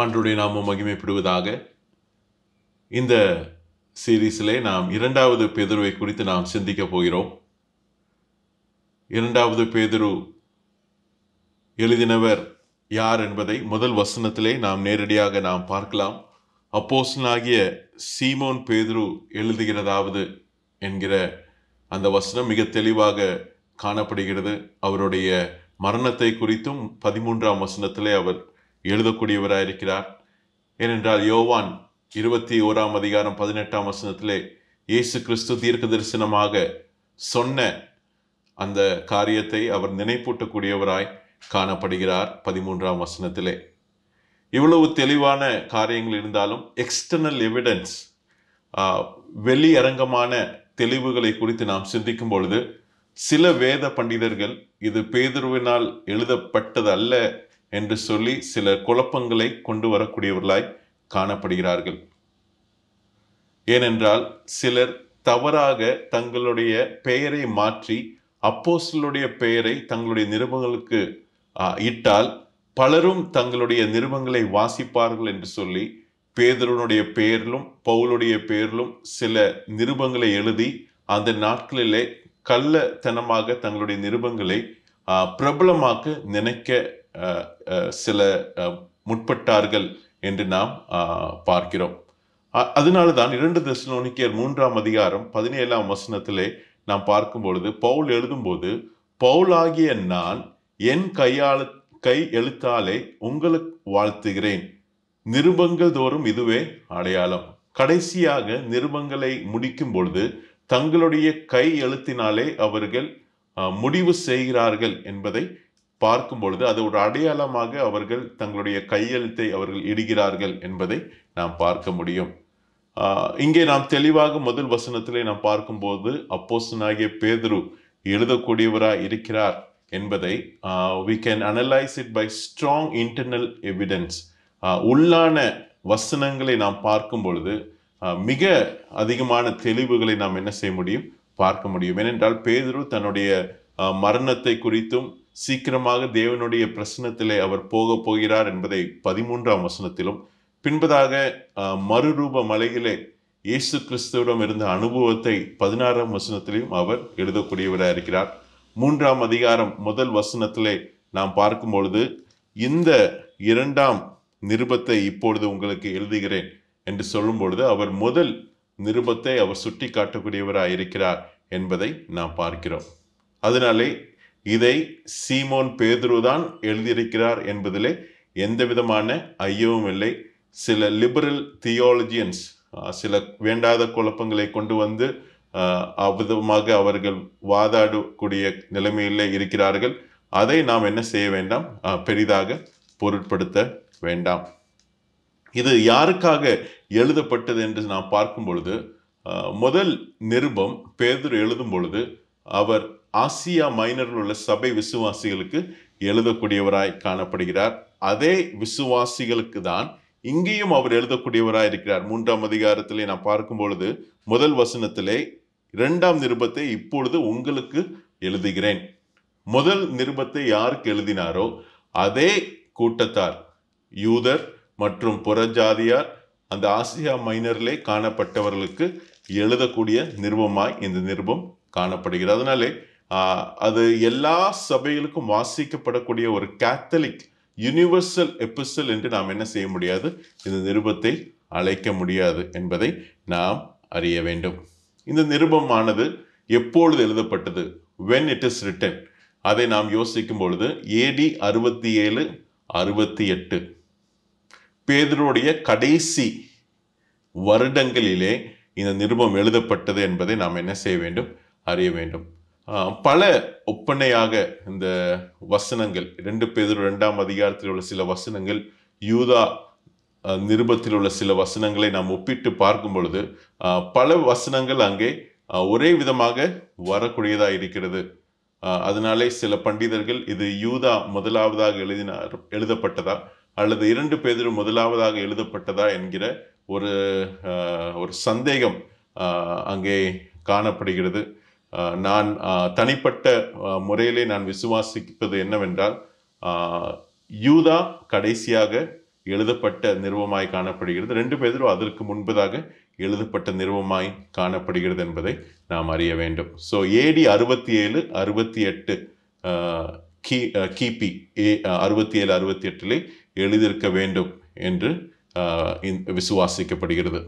ஆண்டவருடைய நாமம் மகிமைப்படுவதாக. இந்த சீரீஸிலே நாம் 2வது பேதுருவை குறித்து நாம் சிந்திக்க போகிறோம். 2வது பேதுரு எழுதினவர் யார் என்பதை முதல் வசனத்திலே நாம் நேரடியாக நாம் பார்க்கலாம். அப்போஸ்தலனாகிய சீமோன் பேதுரு எழுதுகிறதாவது என்கிற அந்த வசனம் மிக தெளிவாக காணப்படுகிறது. அவருடைய மரணத்தை குறித்தும் 13ஆம் வசனத்திலே அவர் எழுதக்கூடியவராயிருக்கிறார். ஏனென்றால் யோவான் 21ஆம் அதிகாரம் 18ஆம் வசனத்திலே இயேசு கிறிஸ்து தீர்க்க தரிசனமாக சொன்ன அந்த காரியத்தை அவர் நினைப்பூட்டக்கூடியவராய் காணப்படுகிறார் 13ஆம் வசனத்திலே. இவ்வளவு தெளிவான காரியங்கள் இருந்தாலும் எக்ஸ்டர்னல் எவிடன்ஸ், வெளியரங்கமான தெளிவுகளை குறித்து நாம் சிந்திக்கும் பொழுது சில வேத பண்டிதர்கள் இது பேதுருவினால் எழுதப்பட்டது அல்ல என்று சொல்லி சில குழப்பங்களை கொண்டு வரக்கூடியவர்களாய் காணப்படுகிறார்கள். ஏனென்றால் சிலர் தவறாக தங்களுடைய பெயரை மாற்றி அப்போஸ்தலருடைய பெயரை தங்களுடைய நிருபங்களுக்கு இட்டால் பலரும் தங்களுடைய நிருபங்களை வாசிப்பார்கள் என்று சொல்லி பேதுருனுடைய பெயரிலும் பவுலுடைய பெயரிலும் சில நிருபங்களை எழுதி அந்த நாட்களிலே கள்ளத்தனமாக தங்களுடைய நிருபங்களை பிரபலமாக்க நினைக்க சில முற்பட்டார்கள் என்று நாம் பார்க்கிறோம். அதனால்தான் 2 தெசலோனிக்கேயர் 3ஆம் அதிகாரம் 17ஆம் வசனத்திலே நாம் பார்க்கும் பொழுது பவுல் எழுதும்போது, பவுலாகிய நான் என் கை எழுத்தாலே உங்களுக்கு வாழ்த்துகிறேன், நிருபங்கள் தோறும் இதுவே அடையாளம். கடைசியாக நிருபங்களை முடிக்கும் பொழுது தங்களுடைய கை எழுத்தினாலே அவர்கள் முடிவு செய்கிறார்கள் என்பதை பார்க்கும் பொழுது அது ஒரு அடையாளமாக அவர்கள் தங்களுடைய கையெழுத்தை அவர்கள் இடுகிறார்கள் என்பதை நாம் பார்க்க முடியும். இங்கே நாம் தெளிவாக முதல் வசனத்திலே நாம் பார்க்கும்போது அப்போஸ்தலனாகிய பேதுரு எழுதக்கூடியவராய் இருக்கிறார் என்பதை we can analyze it by strong internal evidence. உள்ளான வசனங்களை நாம் பார்க்கும் பொழுது மிக அதிகமான தெளிவுகளை நாம் என்ன செய்ய முடியும், பார்க்க முடியும். ஏனென்றால் பேதுரு தன்னுடைய மரணத்தை குறித்தும் சீக்கிரமாக தேவனுடைய பிரசன்னத்திலே அவர் போகிறார் என்பதை 13ஆம் வசனத்திலும், பின்பதாக மறுரூப மலையிலே இயேசு கிறிஸ்துவிடம் இருந்த அனுபவத்தை 16ஆம் வசனத்திலும் அவர் எழுதக்கூடியவராக இருக்கிறார். 3ஆம் அதிகாரம் முதல் வசனத்திலே நாம் பார்க்கும் பொழுது இந்த 2ஆம் நிருபத்தை இப்பொழுது உங்களுக்கு எழுதுகிறேன் என்று சொல்லும் பொழுது அவர் முதல் நிருபத்தை அவர் சுட்டி காட்டக்கூடியவராக இருக்கிறார் என்பதை நாம் பார்க்கிறோம். அதனாலே இதை சீமோன் பேதுரு தான் எழுதியிருக்கிறார் என்பதிலே எந்த விதமான ஐயமும் இல்லை. சில லிபரல் தியோலஜியன்ஸ் சில வேண்டாத குழப்பங்களை கொண்டு வந்து அவ்விதமாக அவர்கள் வாதாடக்கூடிய நிலைமையிலே இருக்கிறார்கள். அதை நாம் என்ன செய்ய வேண்டாம், பெரிதாக பொருட்படுத்த வேண்டாம். இது யாருக்காக எழுதப்பட்டது என்று நாம் பார்க்கும் பொழுது முதல் நிருபம் பேதுரு எழுதும் பொழுது அவர் ஆசியா மைனரில் உள்ள சபை விசுவாசிகளுக்கு எழுதக்கூடியவராய் காணப்படுகிறார். அதே விசுவாசிகளுக்கு தான் இங்கேயும் அவர் எழுதக்கூடியவராய் இருக்கிறார். 3ஆம் அதிகாரத்திலே நாம் பார்க்கும் பொழுது முதல் வசனத்திலே 2ஆம் நிருபத்தை இப்பொழுது உங்களுக்கு எழுதுகிறேன். முதல் நிருபத்தை யாருக்கு எழுதினாரோ அதே கூட்டத்தார், யூதர் மற்றும் புறஜாதியார், அந்த ஆசியா மைனரிலே காணப்பட்டவர்களுக்கு எழுதக்கூடிய நிருபமாய் இந்த நிருபம் காணப்படுகிறது. அதனாலே அது எல்லா சபைகளுக்கும் வாசிக்கப்படக்கூடிய ஒரு கேத்தலிக் யூனிவர்சல் எபிசல் என்று நாம் என்ன செய்ய முடியாது, இந்த நிருபத்தை அழைக்க முடியாது என்பதை நாம் அறிய வேண்டும். இந்த நிருபமானது எப்பொழுது எழுதப்பட்டது, when it is written, அதை நாம் யோசிக்கும் பொழுது AD 67-68 பேதுருடைய கடைசி வருடங்களிலே இந்த நிருபம் எழுதப்பட்டது என்பதை நாம் என்ன செய்ய வேண்டும், அறிய வேண்டும். பல ஒப்பனையாக இந்த வசனங்கள் 2 பேதுரு 2ஆம் அதிகாரத்தில் உள்ள சில வசனங்கள், யூதா நிருபத்தில் உள்ள சில வசனங்களை நாம் ஒப்பிட்டு பார்க்கும் பொழுது பல வசனங்கள் அங்கே ஒரே விதமாக வரக்கூடியதாக இருக்கிறது. அதனாலே சில பண்டிதர்கள் இது யூதா முதலாவதாக எழுதப்பட்டதா அல்லது 2 பேதுரு முதலாவதாக எழுதப்பட்டதா என்கிற ஒரு சந்தேகம் அங்கே காணப்படுகிறது. நான் தனிப்பட்ட முறையிலே நான் விசுவாசிப்பது என்னவென்றால் யூதா கடைசியாக எழுதப்பட்ட நிறுவமாய் காணப்படுகிறது. 2 பேதுரு அதற்கு முன்பதாக எழுதப்பட்ட நிறுவமாய் காணப்படுகிறது என்பதை நாம் அறிய வேண்டும். ஸோ ஏடி 67 68 கிபி 67 68 எழுதியிருக்க வேண்டும் என்று விசுவாசிக்கப்படுகிறது.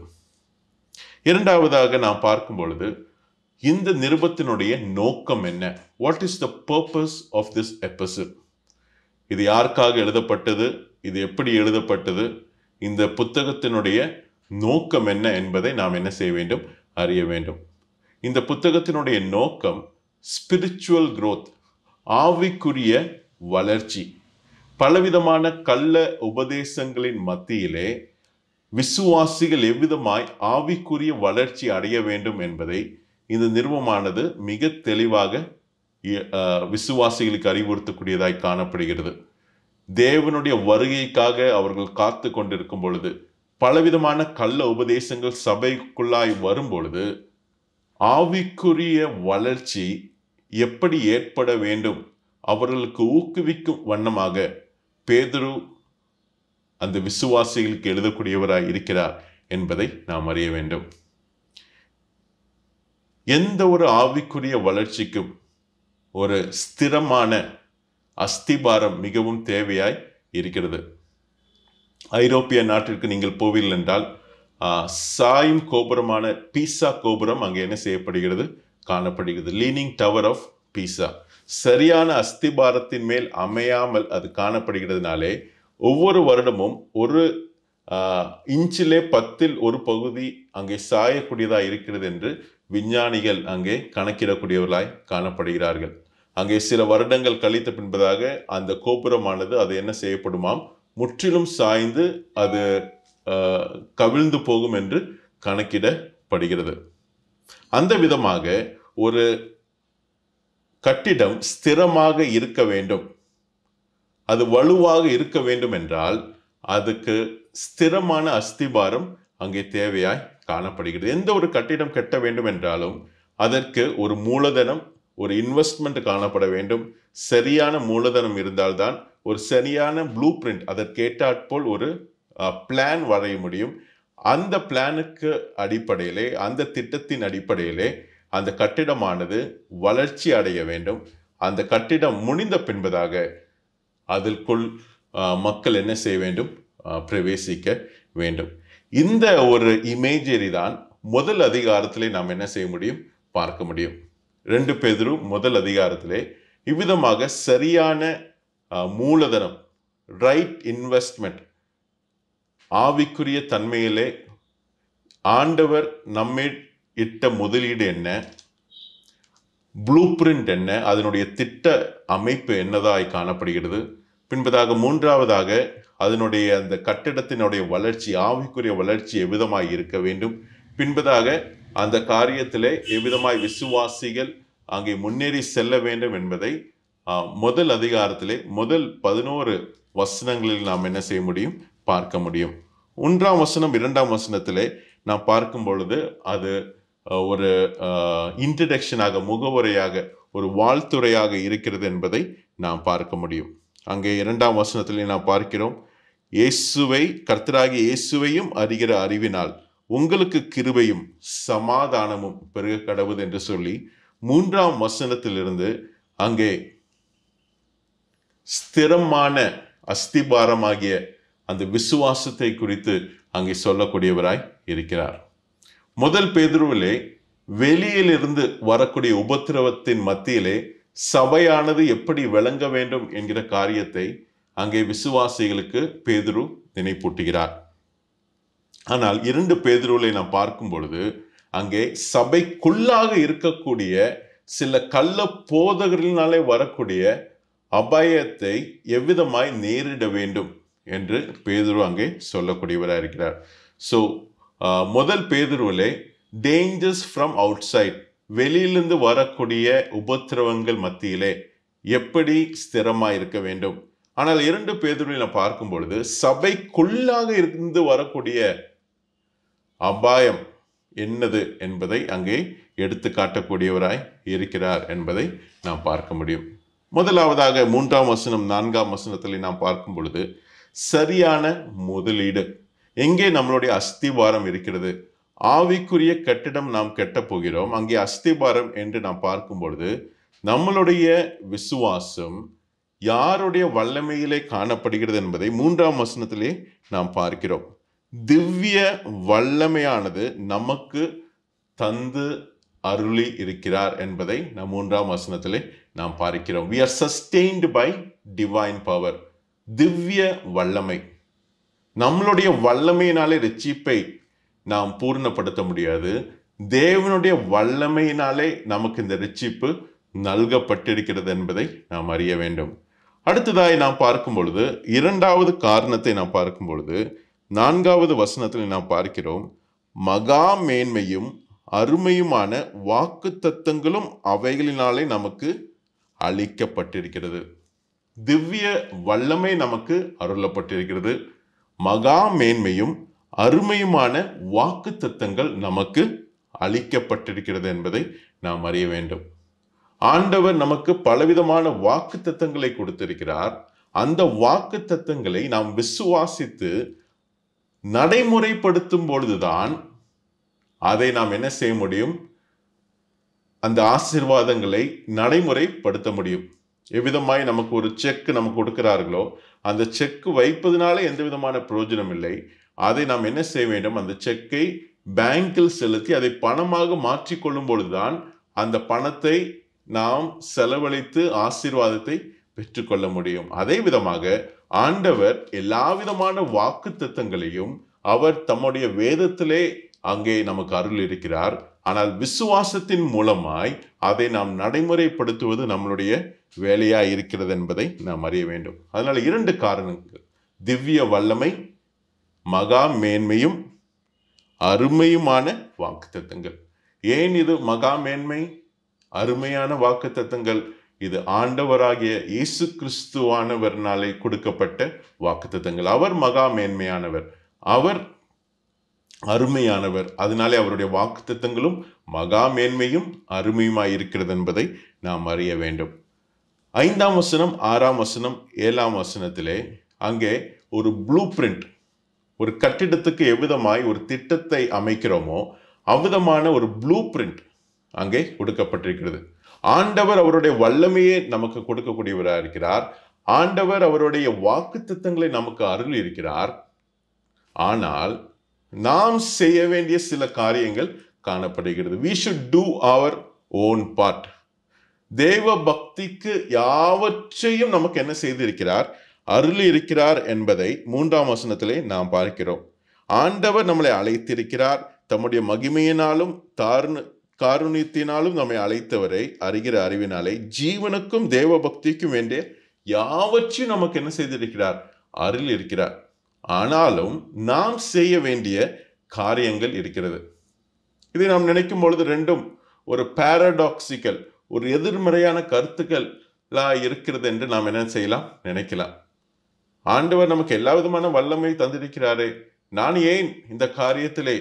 இரண்டாவதாக நாம் பார்க்கும் பொழுது இந்த நிருபத்தினுடைய நோக்கம் என்ன? What is the purpose of this episode? இது யாருக்காக எழுதப்பட்டது? இது எப்படி எழுதப்பட்டது? இந்த புத்தகத்தினுடைய நோக்கம் என்ன என்பதை நாம் என்ன செய்ய வேண்டும்? அறிய வேண்டும். இந்த புத்தகத்தினுடைய நோக்கம் ஸ்பிரிச்சுவல் growth, ஆவிக்குரிய வளர்ச்சி. பலவிதமான கள்ள உபதேசங்களின் மத்தியிலே விசுவாசிகள் எவ்விதமாய் ஆவிக்குரிய வளர்ச்சி அடைய வேண்டும் என்பதை இந்த நிறுவமானது மிக தெளிவாக விசுவாசிகளுக்கு அறிவுறுத்தக்கூடியதாய் காணப்படுகிறது. தேவனுடைய வருகைக்காக அவர்கள் காத்து கொண்டிருக்கும் பொழுது பலவிதமான கள்ள உபதேசங்கள் சபைக்குள்ளாய் வரும் பொழுது ஆவிக்குரிய வளர்ச்சி எப்படி ஏற்பட வேண்டும் அவர்களுக்கு ஊக்குவிக்கும் வண்ணமாக பேதுரு அந்த விசுவாசிகளுக்கு எழுதக்கூடியவராய் இருக்கிறார் என்பதை நாம் அறிய வேண்டும். எந்த ஒரு ஆவிக்குரிய வளர்ச்சிக்கும் ஒரு ஸ்திரமான அஸ்திபாரம் மிகவும் தேவையாய் இருக்கிறது. ஐரோப்பிய நாட்டிற்கு நீங்கள் போவீர்கள் என்றால் சாயும் கோபுரமான பீசா கோபுரம் அங்கே என்ன செய்யப்படுகிறது? காணப்படுகிறது. Leaning tower of Pisa. சரியான அஸ்திபாரத்தின் மேல் அமையாமல் அது காணப்படுகிறதுனாலே ஒவ்வொரு வருடமும் ஒரு இன்ச்சிலே 10ல் ஒரு பகுதி அங்கே சாயக்கூடியதாக இருக்கிறது என்று விஞ்ஞானிகள் அங்கே கணக்கிடக்கூடியவர்களாய் காணப்படுகிறார்கள். அங்கே சில வருடங்கள் கழித்த பின்பதாக அந்த கோபுரமானது அது என்ன செய்யப்படுமாம்? முற்றிலும் சாய்ந்து அது கவிழ்ந்து போகும் என்று கணக்கிடப்படுகிறது. அந்த விதமாக ஒரு கட்டிடம் ஸ்திரமாக இருக்க வேண்டும், அது வலுவாக இருக்க வேண்டும் என்றால் அதுக்கு ஸ்திரமான அஸ்திபாரம் அங்கே தேவையாய் காணப்படுகிறது. எந்த ஒரு கட்டிடம் கட்ட வேண்டும் என்றாலும் அதற்கு ஒரு மூலதனம், ஒரு இன்வெஸ்ட்மெண்ட் காணப்பட வேண்டும். சரியான மூலதனம் இருந்தால்தான் ஒரு சரியான ப்ளூ பிரிண்ட், அதற்கேற்றாற்போல் ஒரு பிளான் வரைய முடியும். அந்த பிளானுக்கு அடிப்படையிலே, அந்த திட்டத்தின் அடிப்படையிலே அந்த கட்டிடமானது வளர்ச்சி அடைய வேண்டும். அந்த கட்டிடம் முடிந்த பின்பதாக அதற்குள் மக்கள் என்ன செய்ய வேண்டும்? பிரவேசிக்க வேண்டும். இந்த ஒரு இமேஜரி தான் முதல் அதிகாரத்திலே நாம் என்ன செய்ய முடியும்? பார்க்க முடியும். 2 பேதுரு முதல் அதிகாரத்திலே இவ்விதமாக சரியான மூலதனம், ரைட் இன்வெஸ்ட்மெண்ட், ஆவிக்குரிய தன்மையிலே ஆண்டவர் நம்மை இட்ட முதலீடு என்ன, ப்ளூ பிரிண்ட் என்ன, அதனுடைய திட்ட அமைப்பு என்னதாய் காணப்படுகிறது. பின்பதாக மூன்றாவதாக அதனுடைய அந்த கட்டிடத்தினுடைய வளர்ச்சி, ஆவிக்குரிய வளர்ச்சி எவ்விதமாய் இருக்க வேண்டும். பின்பதாக அந்த காரியத்திலே எவ்விதமாய் விசுவாசிகள் அங்கே முன்னேறி செல்ல வேண்டும் என்பதை முதல் அதிகாரத்திலே முதல் 11 வசனங்களில் நாம் என்ன செய்ய முடியும்? பார்க்க முடியும். 1ஆம் வசனம் 2ஆம் வசனத்திலே நாம் பார்க்கும் பொழுது அது ஒரு இன்ட்ரடக்ஷனாக, முகவுரையாக, ஒரு வாழ்த்துறையாக இருக்கிறது என்பதை நாம் பார்க்க முடியும். அங்கே 2ஆம் வசனத்திலே நாம் பார்க்கிறோம், இயேசுவை, கர்த்தராகிய இயேசுவையும் அறிகிற அறிவினால் உங்களுக்கு கிருபையும் சமாதானமும் பெருக கடவுது என்று சொல்லி 3ஆம் வசனத்திலிருந்து அங்கே ஸ்திரமான அஸ்திபாரமாகிய அந்த விசுவாசத்தை குறித்து அங்கே சொல்லக்கூடியவராய் இருக்கிறார். முதல் பேதுருவிலே வெளியிலிருந்து வரக்கூடிய உபத்திரவத்தின் மத்தியிலே சபையானது எப்படி விளங்க வேண்டும் என்கிற காரியத்தை அங்கே விசுவாசிகளுக்கு பேதுரு நினைப்பூட்டுகிறார். ஆனால் 2 பேதுருவிலே நாம் பார்க்கும் பொழுது அங்கே சபைக்குள்ளாக இருக்கக்கூடிய சில கள்ள போதகர்களினாலே வரக்கூடிய அபாயத்தை எவ்விதமாய் நேரிட வேண்டும் என்று பேதுரு அங்கே சொல்லக்கூடியவராக இருக்கிறார். ஸோ முதல் பேதுருவிலே டேஞ்சர்ஸ் ஃப்ரம் அவுட் சைட், வெளியிலிருந்து வரக்கூடிய உபத்திரவங்கள் மத்தியிலே எப்படி ஸ்திரமாக இருக்க வேண்டும். ஆனால் 2 பேதுருவில் நான் பார்க்கும் பொழுது சபைக்குள்ளாக இருந்து வரக்கூடிய அபாயம் என்னது என்பதை அங்கே எடுத்து காட்டக்கூடியவராய் இருக்கிறார் என்பதை நாம் பார்க்க முடியும். முதலாவதாக 3ஆம் வசனம் 4ஆம் வசனத்தில் நாம் பார்க்கும் பொழுது சரியான முதலீடு. எங்கே நம்மளுடைய அஸ்திவாரம் இருக்கிறது? ஆவிக்குரிய கட்டிடம் நாம் கட்டப் போகிறோம். அங்கே அஸ்திவாரம் என்று நாம் பார்க்கும் பொழுது நம்மளுடைய விசுவாசம் யாருடைய வல்லமையிலே காணப்படுகிறது என்பதை 3ஆம் வசனத்திலே நாம் பார்க்கிறோம். திவ்ய வல்லமையானது நமக்கு தந்து அருளி இருக்கிறார் என்பதை நாம் 3ஆம் வசனத்திலே நாம் பார்க்கிறோம். We are sustained by divine power. திவ்ய வல்லமை. நம்மளுடைய வல்லமையினாலே ரட்சிப்பை நாம் பூர்ணப்படுத்த முடியாது. தேவனுடைய வல்லமையினாலே நமக்கு இந்த ரட்சிப்பு நல்கப்பட்டிருக்கிறது என்பதை நாம் அறிய வேண்டும். அடுத்ததாய் நாம் பார்க்கும் பொழுது 2வது காரணத்தை நாம் பார்க்கும் பொழுது 4வது வசனத்தில் நாம் பார்க்கிறோம், மகா மேன்மையும் அருமையுமான வாக்கு தத்தங்களும் அவைகளினாலே நமக்கு அளிக்கப்பட்டிருக்கிறது. திவ்ய வல்லமை நமக்கு அருளப்பட்டிருக்கிறது. மகா மேன்மையும் அருமையுமான வாக்கு தத்தங்கள் நமக்கு அளிக்கப்பட்டிருக்கிறது என்பதை நாம் அறிய வேண்டும். ஆண்டவர் நமக்கு பலவிதமான வாக்கு தத்தங்களை கொடுத்திருக்கிறார். அந்த வாக்கு தத்தங்களை நாம் விசுவாசித்து நடைமுறைப்படுத்தும் பொழுதுதான் அதை நாம் என்ன செய்ய முடியும்? அந்த ஆசீர்வாதங்களை நடைமுறைப்படுத்த முடியும். எவ்விதமாய் நமக்கு ஒரு செக் நமக்கு கொடுக்கிறார்களோ அந்த செக் வைப்பதனால எந்த விதமான பிரயோஜனம் இல்லை. அதை நாம் என்ன செய்ய வேண்டும்? அந்த செக்கை பேங்கில் செலுத்தி அதை பணமாக மாற்றிக்கொள்ளும் பொழுதுதான் அந்த பணத்தை நாம் செலவழித்து ஆசீர்வாதத்தை பெற்றுக்கொள்ள முடியும். அதே விதமாக ஆண்டவர் எல்லா விதமான வாக்கு தத்தங்களையும் அவர் தம்முடைய வேதத்திலே அங்கே நமக்கு அருள் இருக்கிறார். ஆனால் விசுவாசத்தின் மூலமாய் அதை நாம் நடைமுறைப்படுத்துவது நம்மளுடைய வேலையா இருக்கிறது என்பதை நாம் அறிய வேண்டும். அதனால 2 காரணங்கள், திவ்ய வல்லமை, மகா மேன்மையும் அருமையுமான வாக்கு தத்தங்கள். ஏன் இது மகா மேன்மை அருமையான வாக்கு தத்தங்கள்? இது ஆண்டவராகிய இயேசு கிறிஸ்துவானவர்னாலே கொடுக்கப்பட்ட வாக்கு தத்தங்கள். அவர் மகா மேன்மையானவர், அவர் அருமையானவர். அதனாலே அவருடைய வாக்கு தத்தங்களும் மகா மேன்மையும் அருமையுமாய் இருக்கிறது என்பதை நாம் அறிய வேண்டும். 5ஆம் வசனம், 6ஆம் வசனம், 7ஆம் வசனத்திலே அங்கே ஒரு ப்ளூ பிரிண்ட், ஒரு கட்டிடத்துக்கு எவ்விதமாய் ஒரு திட்டத்தை அமைக்கிறோமோ அவ்விதமான ஒரு ப்ளூ பிரிண்ட் அங்கே கொடுக்கப்பட்டிருக்கிறது. ஆண்டவர் அவருடைய வல்லமையை நமக்கு கொடுக்கக்கூடியவராக இருக்கிறார். ஆண்டவர் அவருடைய வாக்கு தத்தங்களை நமக்கு அருள் இருக்கிறார். ஆனால் நாம் செய்ய வேண்டிய சில காரியங்கள் காணப்படுகிறது. We should do our own part. தேவ பக்திக்கு யாவற்றையும் நமக்கு என்ன செய்திருக்கிறார்? அருள் இருக்கிறார் என்பதை 3ஆம் வசனத்திலே நாம் பார்க்கிறோம். ஆண்டவர் நம்மளை அழைத்திருக்கிறார். தம்முடைய மகிமையினாலும் காருண்யத்தினாலும் நம்மை அழைத்தவரை அறிகிற அறிவினாலே ஜீவனுக்கும் தேவ பக்திக்கும் வேண்டிய யாவற்றையும் நமக்கு என்ன செய்திருக்கிறார்? அருள் இருக்கிறார். ஆனாலும் நாம் செய்ய வேண்டிய காரியங்கள் இருக்கிறது. இதை நாம் நினைக்கும் பொழுது ரெண்டும் ஒரு பாரடாக்சிக்கல், ஒரு எதிர்மறையான கருத்துக்கள் இருக்கிறது என்று நாம் என்ன செய்யலாம்? நினைக்கலாம். ஆண்டவர் நமக்கு எல்லா விதமான வல்லமை தந்திருக்கிறாரே, நான் ஏன் இந்த காரியத்திலே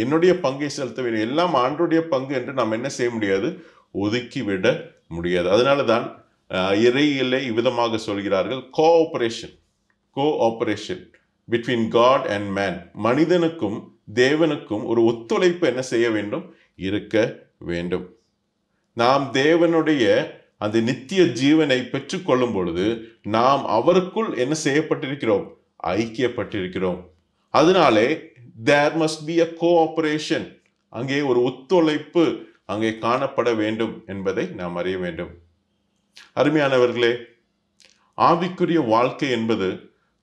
என்னுடைய பங்கை செலுத்த வேண்டும்? எல்லாம் ஆண்டருடைய பங்கு என்று நாம் என்ன செய்ய முடியாது? ஒதுக்கிவிட முடியாது. அதனால தான் இறையிலே இவ்விதமாக சொல்கிறார்கள், cooperation between God and man. மனிதனுக்கும் தேவனுக்கும் ஒரு ஒத்துழைப்பு என்ன செய்ய வேண்டும்? இருக்க வேண்டும். நாம் தேவனுடைய அந்த நித்திய ஜீவனை பெற்றுக்கொள்ளும் பொழுது நாம் அவருக்குள் என்ன செய்யப்பட்டிருக்கிறோம்? ஐக்கியப்பட்டிருக்கிறோம். அதனாலே there must be a cooperation. அங்கே ஒரு ஒத்துழைப்பு அங்கே காணப்பட வேண்டும் என்பதை நாம் அறிய வேண்டும். அருமையானவர்களே, ஆவிக்குரிய வாழ்க்கை என்பது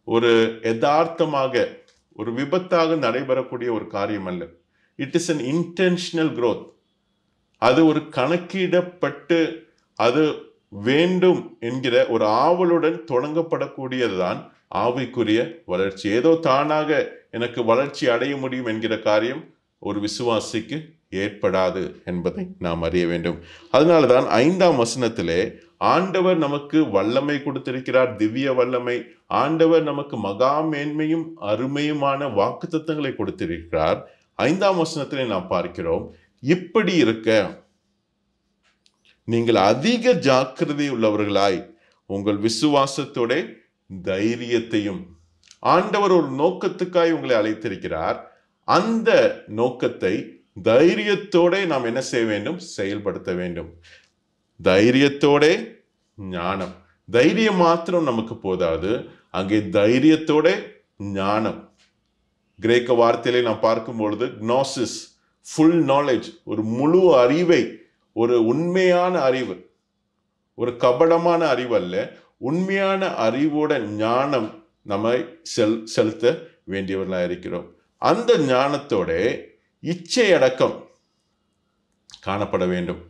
ஒரு யதார்த்தமாக ஒரு விபத்தாக நடைபெறக்கூடிய ஒரு காரியம் அல்ல. It is an intentional growth. அது ஒரு கணக்கிடப்பட்டு அது வேண்டும் என்கிற ஒரு ஆவலுடன் தொடங்கப்படக்கூடியதுதான் ஆவிக்குரிய வளர்ச்சி. ஏதோ தானாக எனக்கு வளர்ச்சி அடைய முடியும் என்கிற காரியம் ஒரு விசுவாசிக்கு ஏற்படாது என்பதை நாம் அறிய வேண்டும். அதனால்தான் 5ஆம் வசனத்திலே ஆண்டவர் நமக்கு வல்லமை கொடுத்திருக்கிறார், திவ்ய வல்லமை. ஆண்டவர் நமக்கு மகா மேன்மையும் அருமையுமான வாக்குத்தத்தங்களை கொடுத்திருக்கிறார். 5ஆம் வசனத்திலே நாம் பார்க்கிறோம், இப்படி இருக்க நீங்கள் அதிக ஜாக்கிரதை உள்ளவர்களாய் உங்கள் விசுவாசத்தோட தைரியத்தையும். ஆண்டவர் ஒரு நோக்கத்துக்காய் உங்களை அழைத்திருக்கிறார். அந்த நோக்கத்தை தைரியத்தோட நாம் என்ன செய்ய வேண்டும்? செயல்படுத்த வேண்டும். தைரியத்தோட ஞானம். தைரியம் மாத்திரம் நமக்கு போதாது, அங்கே தைரியத்தோட ஞானம். கிரேக்க வார்த்தையிலே நாம் பார்க்கும் பொழுது க்னோசிஸ், ஃபுல் நாலேஜ், ஒரு முழு அறிவை, ஒரு உண்மையான அறிவு, ஒரு கபடமான அறிவு அல்ல, உண்மையான அறிவோட ஞானம் நம்மை செலுத்த வேண்டியவர்களாக இருக்கிறோம். அந்த ஞானத்தோட இச்சை அடக்கம் காணப்பட வேண்டும்.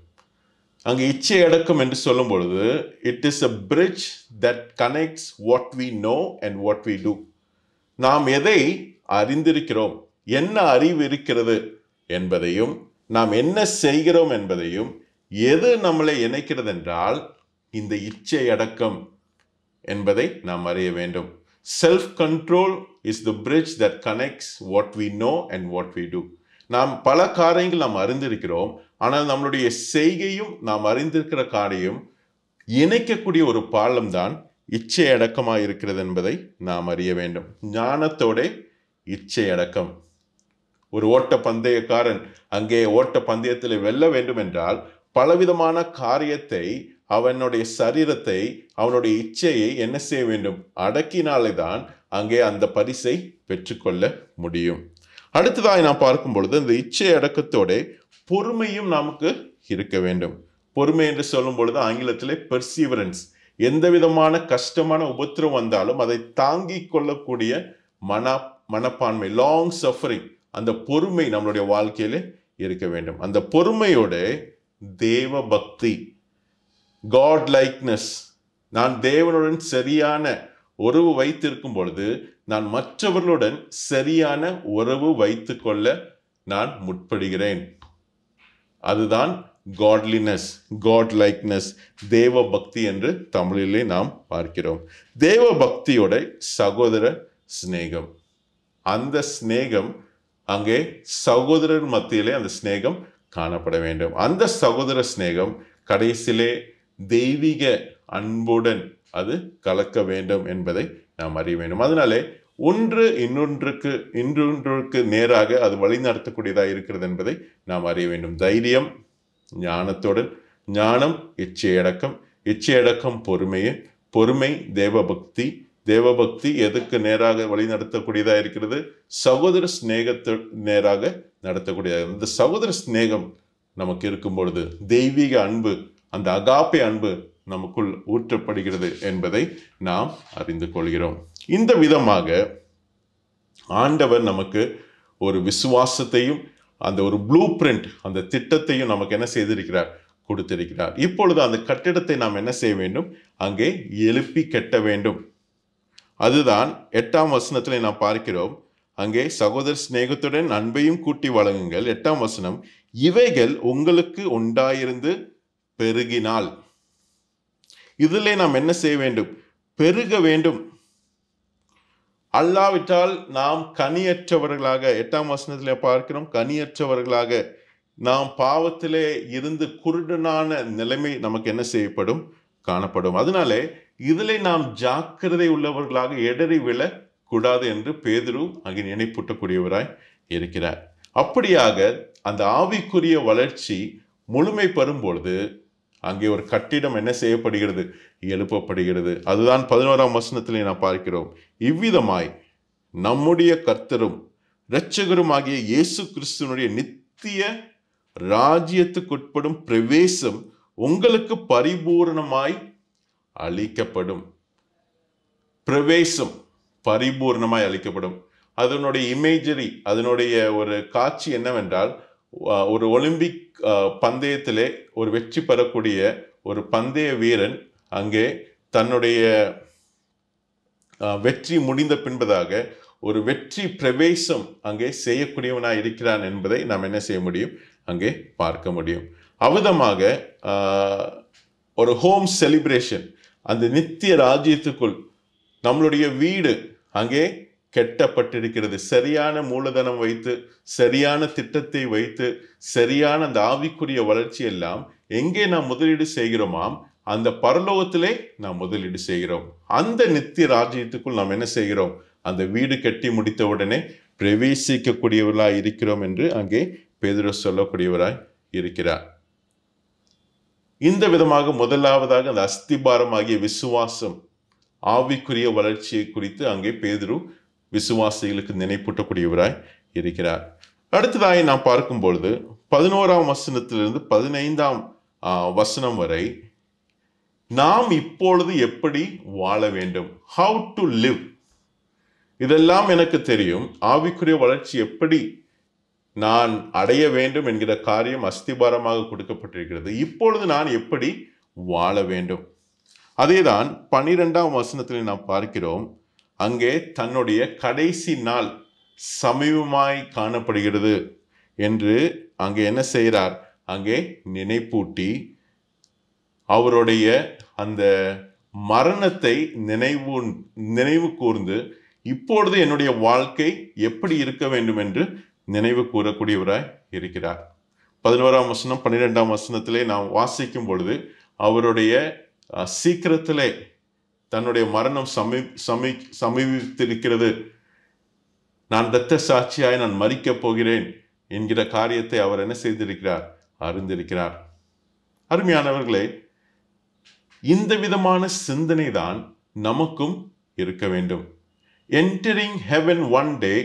அங்கே இச்சை அடக்கம் என்று சொல்லும் பொழுது, it is a bridge that connects what we know and what we do. நாம் எதை அறிந்திருக்கிறோம், என்ன அறிவு இருக்கிறது என்பதையும், நாம் என்ன செய்கிறோம் என்பதையும், எது நம்மளை இணைக்கிறது என்றால் இந்த இச்சை அடக்கம் என்பதை நாம் அறிய வேண்டும். Self control is the bridge that connects what we know and what we do. நாம் பல காரியங்கள் நாம் அறிந்திருக்கிறோம், ஆனால் நம்மளுடைய செய்கையும் நாம் அறிந்திருக்கிற காரியம் இணைக்கக்கூடிய ஒரு பாலம் தான் இச்சை அடக்கமாக இருக்கிறது என்பதை நாம் அறிய வேண்டும். ஞானத்தோட இச்சை அடக்கம். ஒரு ஓட்ட பந்தயக்காரன் அங்கே ஓட்ட பந்தயத்தில் வெல்ல வேண்டும் என்றால் பலவிதமான காரியத்தை, அவனுடைய சரீரத்தை, அவனுடைய இச்சையை என்ன செய்ய வேண்டும்? அடக்கினாலே தான் அங்கே அந்த பரிசை பெற்றுக்கொள்ள முடியும். அடுத்ததாக நாம் பார்க்கும் பொழுது இந்த இச்சை அடக்கத்தோட பொறுமையும் நமக்கு இருக்க வேண்டும். பொறுமை என்று சொல்லும் பொழுது ஆங்கிலத்திலே பெர்சீவரன்ஸ். எந்த விதமான கஷ்டமான உபத்திரம் வந்தாலும் அதை தாங்கிக் கொள்ளக்கூடிய மனப்பான்மை, லாங் சஃபரிங், அந்த பொறுமை நம்மளுடைய வாழ்க்கையில இருக்க வேண்டும். அந்த பொறுமையோட தேவ பக்தி, காட் லைக்னஸ். நான் தேவனுடன் சரியான உறவு வைத்திருக்கும் பொழுது நான் மற்றவர்களுடன் சரியான உறவு வைத்துக் கொள்ள நான் முற்படுகிறேன். அதுதான் காட்லினஸ், காட் லைக்னஸ், தேவ பக்தி என்று தமிழிலே நாம் பார்க்கிறோம். தேவ பக்தியோட சகோதர சிநேகம். அந்த சிநேகம் அங்கே சகோதரர் மத்தியிலே அந்த சிநேகம் காணப்பட வேண்டும். அந்த சகோதர சிநேகம் கடைசியிலே தெய்வீக அன்புடன் அது கலக்க வேண்டும் என்பதை நாம் அறிய வேண்டும். அதனாலே ஒன்று இன்னொன்றுக்கு நேராக அது வழி நடத்தக்கூடியதாக இருக்கிறது என்பதை நாம் அறிய வேண்டும். தைரியம் ஞானத்துடன், ஞானம் இச்சையடக்கம், இச்சையடக்கம் பொறுமை தேவபக்தி, தேவபக்தி எதுக்கு நேராக வழி நடத்தக்கூடியதாக இருக்கிறது? சகோதர சிநேகத்து நேராக நடத்தக்கூடியதாக. இந்த சகோதர சிநேகம் நமக்கு இருக்கும் பொழுது தெய்வீக அன்பு, அந்த அகாப்பே அன்பு நமக்குள் ஊற்றப்படுகிறது என்பதை நாம் அறிந்து கொள்கிறோம். இந்த விதமாக ஆண்டவர் நமக்கு ஒரு விசுவாசத்தையும் அந்த ஒரு ப்ளூ பிரிண்ட், அந்த திட்டத்தையும் நமக்கு என்ன செய்திருக்கிறார்? கொடுத்திருக்கிறார். இப்பொழுது அந்த கட்டிடத்தை நாம் என்ன செய்ய வேண்டும்? அங்கே எழுப்பி கட்ட வேண்டும். அதுதான் 8ஆம் வசனத்திலே நாம் பார்க்கிறோம். அங்கே சகோதர சிநேகத்துடன் அன்பையும் கூட்டி வழங்குங்கள். 8ஆம் வசனம், இவைகள் உங்களுக்கு உண்டாயிருந்து பெருகினால். இதிலே நாம் என்ன செய்ய வேண்டும்? பெருக வேண்டும். அல்லாவிட்டால் நாம் கனியற்றவர்களாக, 8ஆம் வசனத்திலே பார்க்கிறோம், கனியற்றவர்களாக நாம் பாவத்திலே இருந்து குருடனான நிலைமை நமக்கு என்ன செய்யப்படும்? காணப்படும். அதனாலே இதிலே நாம் ஜாக்கிரதை உள்ளவர்களாக இடறி விழக்கூடாது என்று பேதுரு அங்கே நினைப்பூட்டக்கூடியவராய் இருக்கிறார். அப்படியாக அந்த ஆவிக்குரிய வளர்ச்சி முழுமை பெறும் பொழுது அங்கே ஒரு கட்டிடம் என்ன செய்யப்படுகிறது? எழுப்பப்படுகிறது. அதுதான் 11ஆம் வசனத்திலே நாம் பார்க்கிறோம். இவ்விதமாய் நம்முடைய கர்த்தரும் இரட்சகருமாகிய இயேசு கிறிஸ்துவனுடைய நித்திய ராஜ்யத்துக்குட்படும் பிரவேசம் உங்களுக்கு பரிபூர்ணமாய் அளிக்கப்படும். பிரவேசம் பரிபூர்ணமாய் அளிக்கப்படும். அதனுடைய இமேஜரி, அதனுடைய ஒரு காட்சி என்னவென்றால், ஒரு ஒலிம்பிக் பந்தயத்திலே ஒரு வெற்றி பெறக்கூடிய ஒரு பந்தய வீரன் அங்கே தன்னுடைய வெற்றி முடிந்த பின்பதாக ஒரு வெற்றி பிரவேசம் அங்கே செய்யக்கூடியவனாய் இருக்கிறான் என்பதை நாம் என்ன செய்ய முடியும்? அங்கே பார்க்க முடியும். அவ்விதமாக ஒரு ஹோம் செலிப்ரேஷன், அந்த நித்திய ராஜ்யத்துக்குள் நம்மளுடைய வீடு அங்கே கெட்டப்பட்டிருக்கிறது. சரியான மூலதனம் வைத்து, சரியான திட்டத்தை வைத்து, சரியான அந்த ஆவிக்குரிய வளர்ச்சி எல்லாம் எங்கே நாம் முதலீடு செய்கிறோமாம் அந்த பரலோகத்திலே நாம் முதலீடு செய்கிறோம். அந்த நித்திய ராஜ்யத்துக்குள் நாம் என்ன செய்கிறோம்? அந்த வீடு கட்டி முடித்த உடனே பிரவேசிக்கக்கூடியவர்களாய் இருக்கிறோம் என்று அங்கே பேதுரு சொல்லக்கூடியவராய் இருக்கிறார். இந்த விதமாக முதலாவதாக அந்த அஸ்திபாரமாகிய விசுவாசம், ஆவிக்குரிய வளர்ச்சியை குறித்து அங்கே பேதுரு விசுவாசிகளுக்கு நினைப்பூட்டக்கூடியவராய் இருக்கிறார். அடுத்ததாக நாம் பார்க்கும் பொழுது 11ஆம் வசனத்திலிருந்து 15ஆம் வசனம் வரை நாம் இப்பொழுது எப்படி வாழ வேண்டும், how to live, இதெல்லாம் எனக்கு தெரியும். ஆவிக்குரிய வளர்ச்சி எப்படி நான் அடைய வேண்டும் என்கிற காரியம் அஸ்திபாரமாக கொடுக்கப்பட்டிருக்கிறது. இப்பொழுது நான் எப்படி வாழ வேண்டும்? அதேதான் 12ஆம் வசனத்தில் நாம் பார்க்கிறோம். அங்கே தன்னுடைய கடைசி நாள் சமீபமாய் காணப்படுகிறது என்று அங்கே என்ன செய்கிறார்? அங்கே நினைப்பூட்டி அவருடைய அந்த மரணத்தை நினைவு கூர்ந்து இப்பொழுது என்னுடைய வாழ்க்கை எப்படி இருக்க வேண்டும் என்று நினைவு கூறக்கூடியவராய் இருக்கிறார். 11ஆம் வசனம் 12ஆம் வசனத்திலே நாம் வாசிக்கும் பொழுது அவருடைய சீக்கிரத்திலே தன்னுடைய மரணம் சமீபித்திருக்கிறது, நான் இரத்த சாட்சியாய் நான் மரிக்கப் போகிறேன் என்கிற காரியத்தை அவர் என்ன செய்திருக்கிறார்? அறிந்திருக்கிறார். அருமையானவர்களே, இந்த விதமான சிந்தனை தான் நமக்கும் இருக்க வேண்டும். Entering heaven one day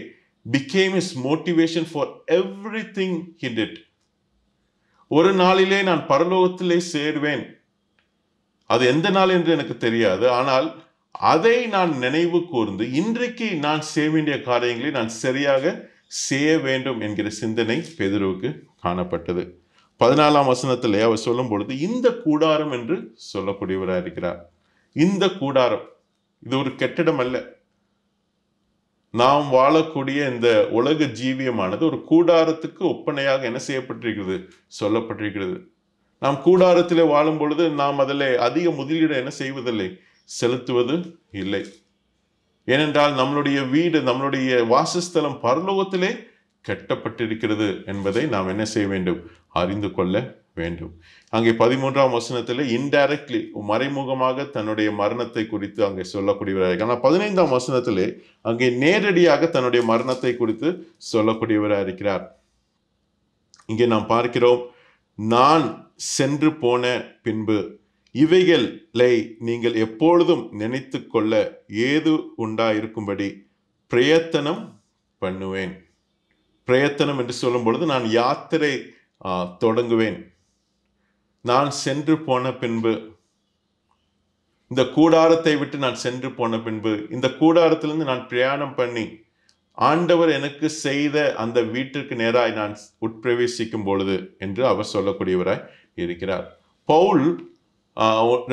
became his motivation for everything he did. ஒரு நாளிலே நான் பரலோகத்திலே சேர்வேன், அது எந்த நாள் என்று எனக்கு தெரியாது, ஆனால் அதை நான் நினைவு கூர்ந்து இன்றைக்கு நான் செய்ய வேண்டிய காரியங்களை நான் சரியாக செய்ய வேண்டும் என்கிற சிந்தனை பேதுருவுக்கு காணப்பட்டது. 14ஆம் வசனத்திலே அவர் சொல்லும் பொழுது இந்த கூடாரம் என்று சொல்லக்கூடியவராக இருக்கிறார். இந்த கூடாரம் இது ஒரு கெட்டிடம் அல்ல. நாம் வாழக்கூடிய இந்த உலக ஜீவியமானது ஒரு கூடாரத்துக்கு ஒப்பனையாக என்ன செய்யப்பட்டிருக்கிறது? சொல்லப்பட்டிருக்கிறது. நாம் கூடாரத்திலே வாழும் பொழுது நாம் அதில் அதிக முதலீடு என்ன செய்வதில்லை, செலுத்துவது இல்லை. ஏனென்றால் நம்மளுடைய வீடு, நம்மளுடைய வாசஸ்தலம் பரலோகத்திலே கட்டப்பட்டிருக்கிறது என்பதை நாம் என்ன செய்ய வேண்டும்? அறிந்து கொள்ள வேண்டும். அங்கே 13ஆம் வசனத்திலே இன்டைரக்ட்லி, மறைமுகமாக தன்னுடைய மரணத்தை குறித்து அங்கே சொல்லக்கூடியவராக, ஆனால் 15ஆம் வசனத்திலே அங்கே நேரடியாக தன்னுடைய மரணத்தை குறித்து சொல்லக்கூடியவராக இருக்கிறார். இங்கே நாம் பார்க்கிறோம், நான் சென்று போன பின்பு இவைகளை நீங்கள் எப்பொழுதும் நினைத்து கொள்ள ஏது உண்டாயிருக்கும்படி பிரயத்தனம் பண்ணுவேன். பிரயத்தனம் என்று சொல்லும் பொழுது நான் யாத்திரை தொடங்குவேன். நான் சென்று போன பின்பு, இந்த கூடாரத்தை விட்டு நான் சென்று போன பின்பு, இந்த கூடாரத்திலிருந்து நான் பிரயாணம் பண்ணி ஆண்டவர் எனக்கு செய்த அந்த வீட்டிற்கு நேராய் நான் உட்பிரவேசிக்கும் பொழுது என்று அவர் சொல்லக்கூடியவராய் இருக்கிறார். பவுல்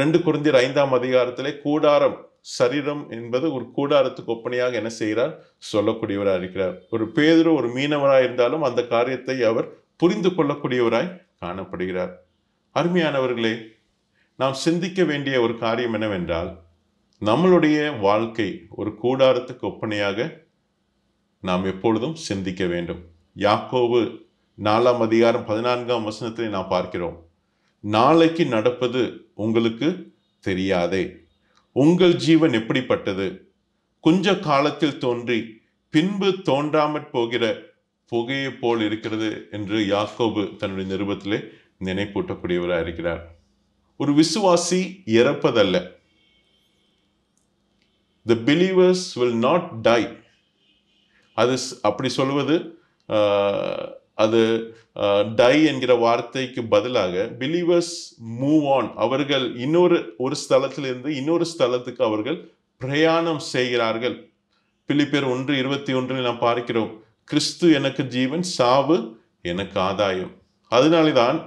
2 கொரிந்தியர் 5ஆம் அதிகாரத்திலே கூடாரம், சரீரம் என்பது ஒரு கூடாரத்துக்கு ஒப்பனையாக என்ன செய்கிறார்? சொல்லக்கூடியவராய் இருக்கிறார். ஒரு பேதுரு ஒரு மீனவராய் இருந்தாலும் அந்த காரியத்தை அவர் புரிந்து கொள்ளக்கூடியவராய் காணப்படுகிறார். அருமையானவர்களே, நாம் சிந்திக்க வேண்டிய ஒரு காரியம் என்னவென்றால், நம்மளுடைய வாழ்க்கை ஒரு கூடாரத்துக்கு ஒப்பனையாக நாம் எப்பொழுதும் சிந்திக்க வேண்டும். யாக்கோபு 4ஆம் அதிகாரம் 14ஆம் வசனத்தை நாம் பார்க்கிறோம். நாளைக்கு நடப்பது உங்களுக்கு தெரியாதே, உங்கள் ஜீவன் எப்படிப்பட்டது, கொஞ்ச காலத்தில் தோன்றி பின்பு தோன்றாமற் போகிற புகையை போல் இருக்கிறது என்று யாக்கோபு தன்னுடைய நிருபத்திலே நினைப்பூட்டக்கூடியவராக இருக்கிறார். ஒரு விசுவாசி இறப்பதல்ல. The believers will not die. அது அப்படி சொல்வது, அது டை என்கிற வார்த்தைக்கு பதிலாக பிலீவர்ஸ் மூவ் ஆன். அவர்கள் ஒரு ஸ்தலத்திலிருந்து இன்னொரு ஸ்தலத்துக்கு அவர்கள் பிரயாணம் செய்கிறார்கள். பிலிப்பியர் 1:21 நாம் பார்க்கிறோம், கிறிஸ்து எனக்கு ஜீவன், சாவு எனக்கு ஆதாயம். அதனால்தான்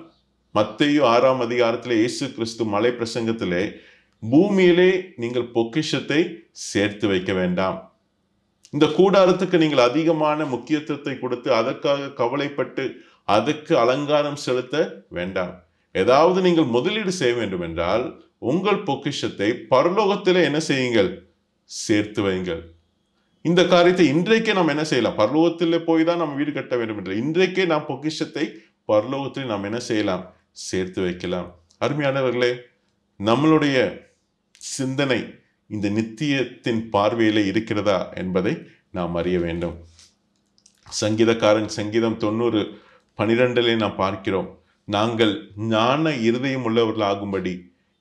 மத்தேயு 6ஆம் அதிகாரத்திலே இயேசு கிறிஸ்து மலை பிரசங்கத்திலே, பூமியிலே நீங்கள் பொக்கிஷத்தை சேர்த்து வைக்க வேண்டாம். இந்த கூடாரத்துக்கு நீங்கள் அதிகமான முக்கியத்துவத்தை கொடுத்து அதற்காக கவலைப்பட்டு அதற்கு அலங்காரம் செலுத்த வேண்டாம். ஏதாவது நீங்கள் முதலீடு செய்ய வேண்டும் என்றால் உங்கள் பொக்கிஷத்தை பரலோகத்திலே என்ன செய்யுங்கள்? சேர்த்து வையுங்கள். இந்த காரியத்தை இன்றைக்கே நாம் என்ன செய்யலாம்? பரலோகத்திலே போய் தான் நாம் வீடு கட்ட வேண்டும் என்று இன்றைக்கே நாம் பொக்கிஷத்தை பரலோகத்தில் நாம் என்ன செய்யலாம்? சேர்த்து வைக்கலாம். அருமையானவர்களே, நம்மளுடைய சிந்தனை இந்த நித்தியத்தின் பார்வையில இருக்கிறதா என்பதை நாம் அறிய வேண்டும். சங்கீதக்காரன் சங்கீதம் 90:12 நாம் பார்க்கிறோம், நாங்கள் ஞான இருதயம் உள்ளவர்களாகும்படி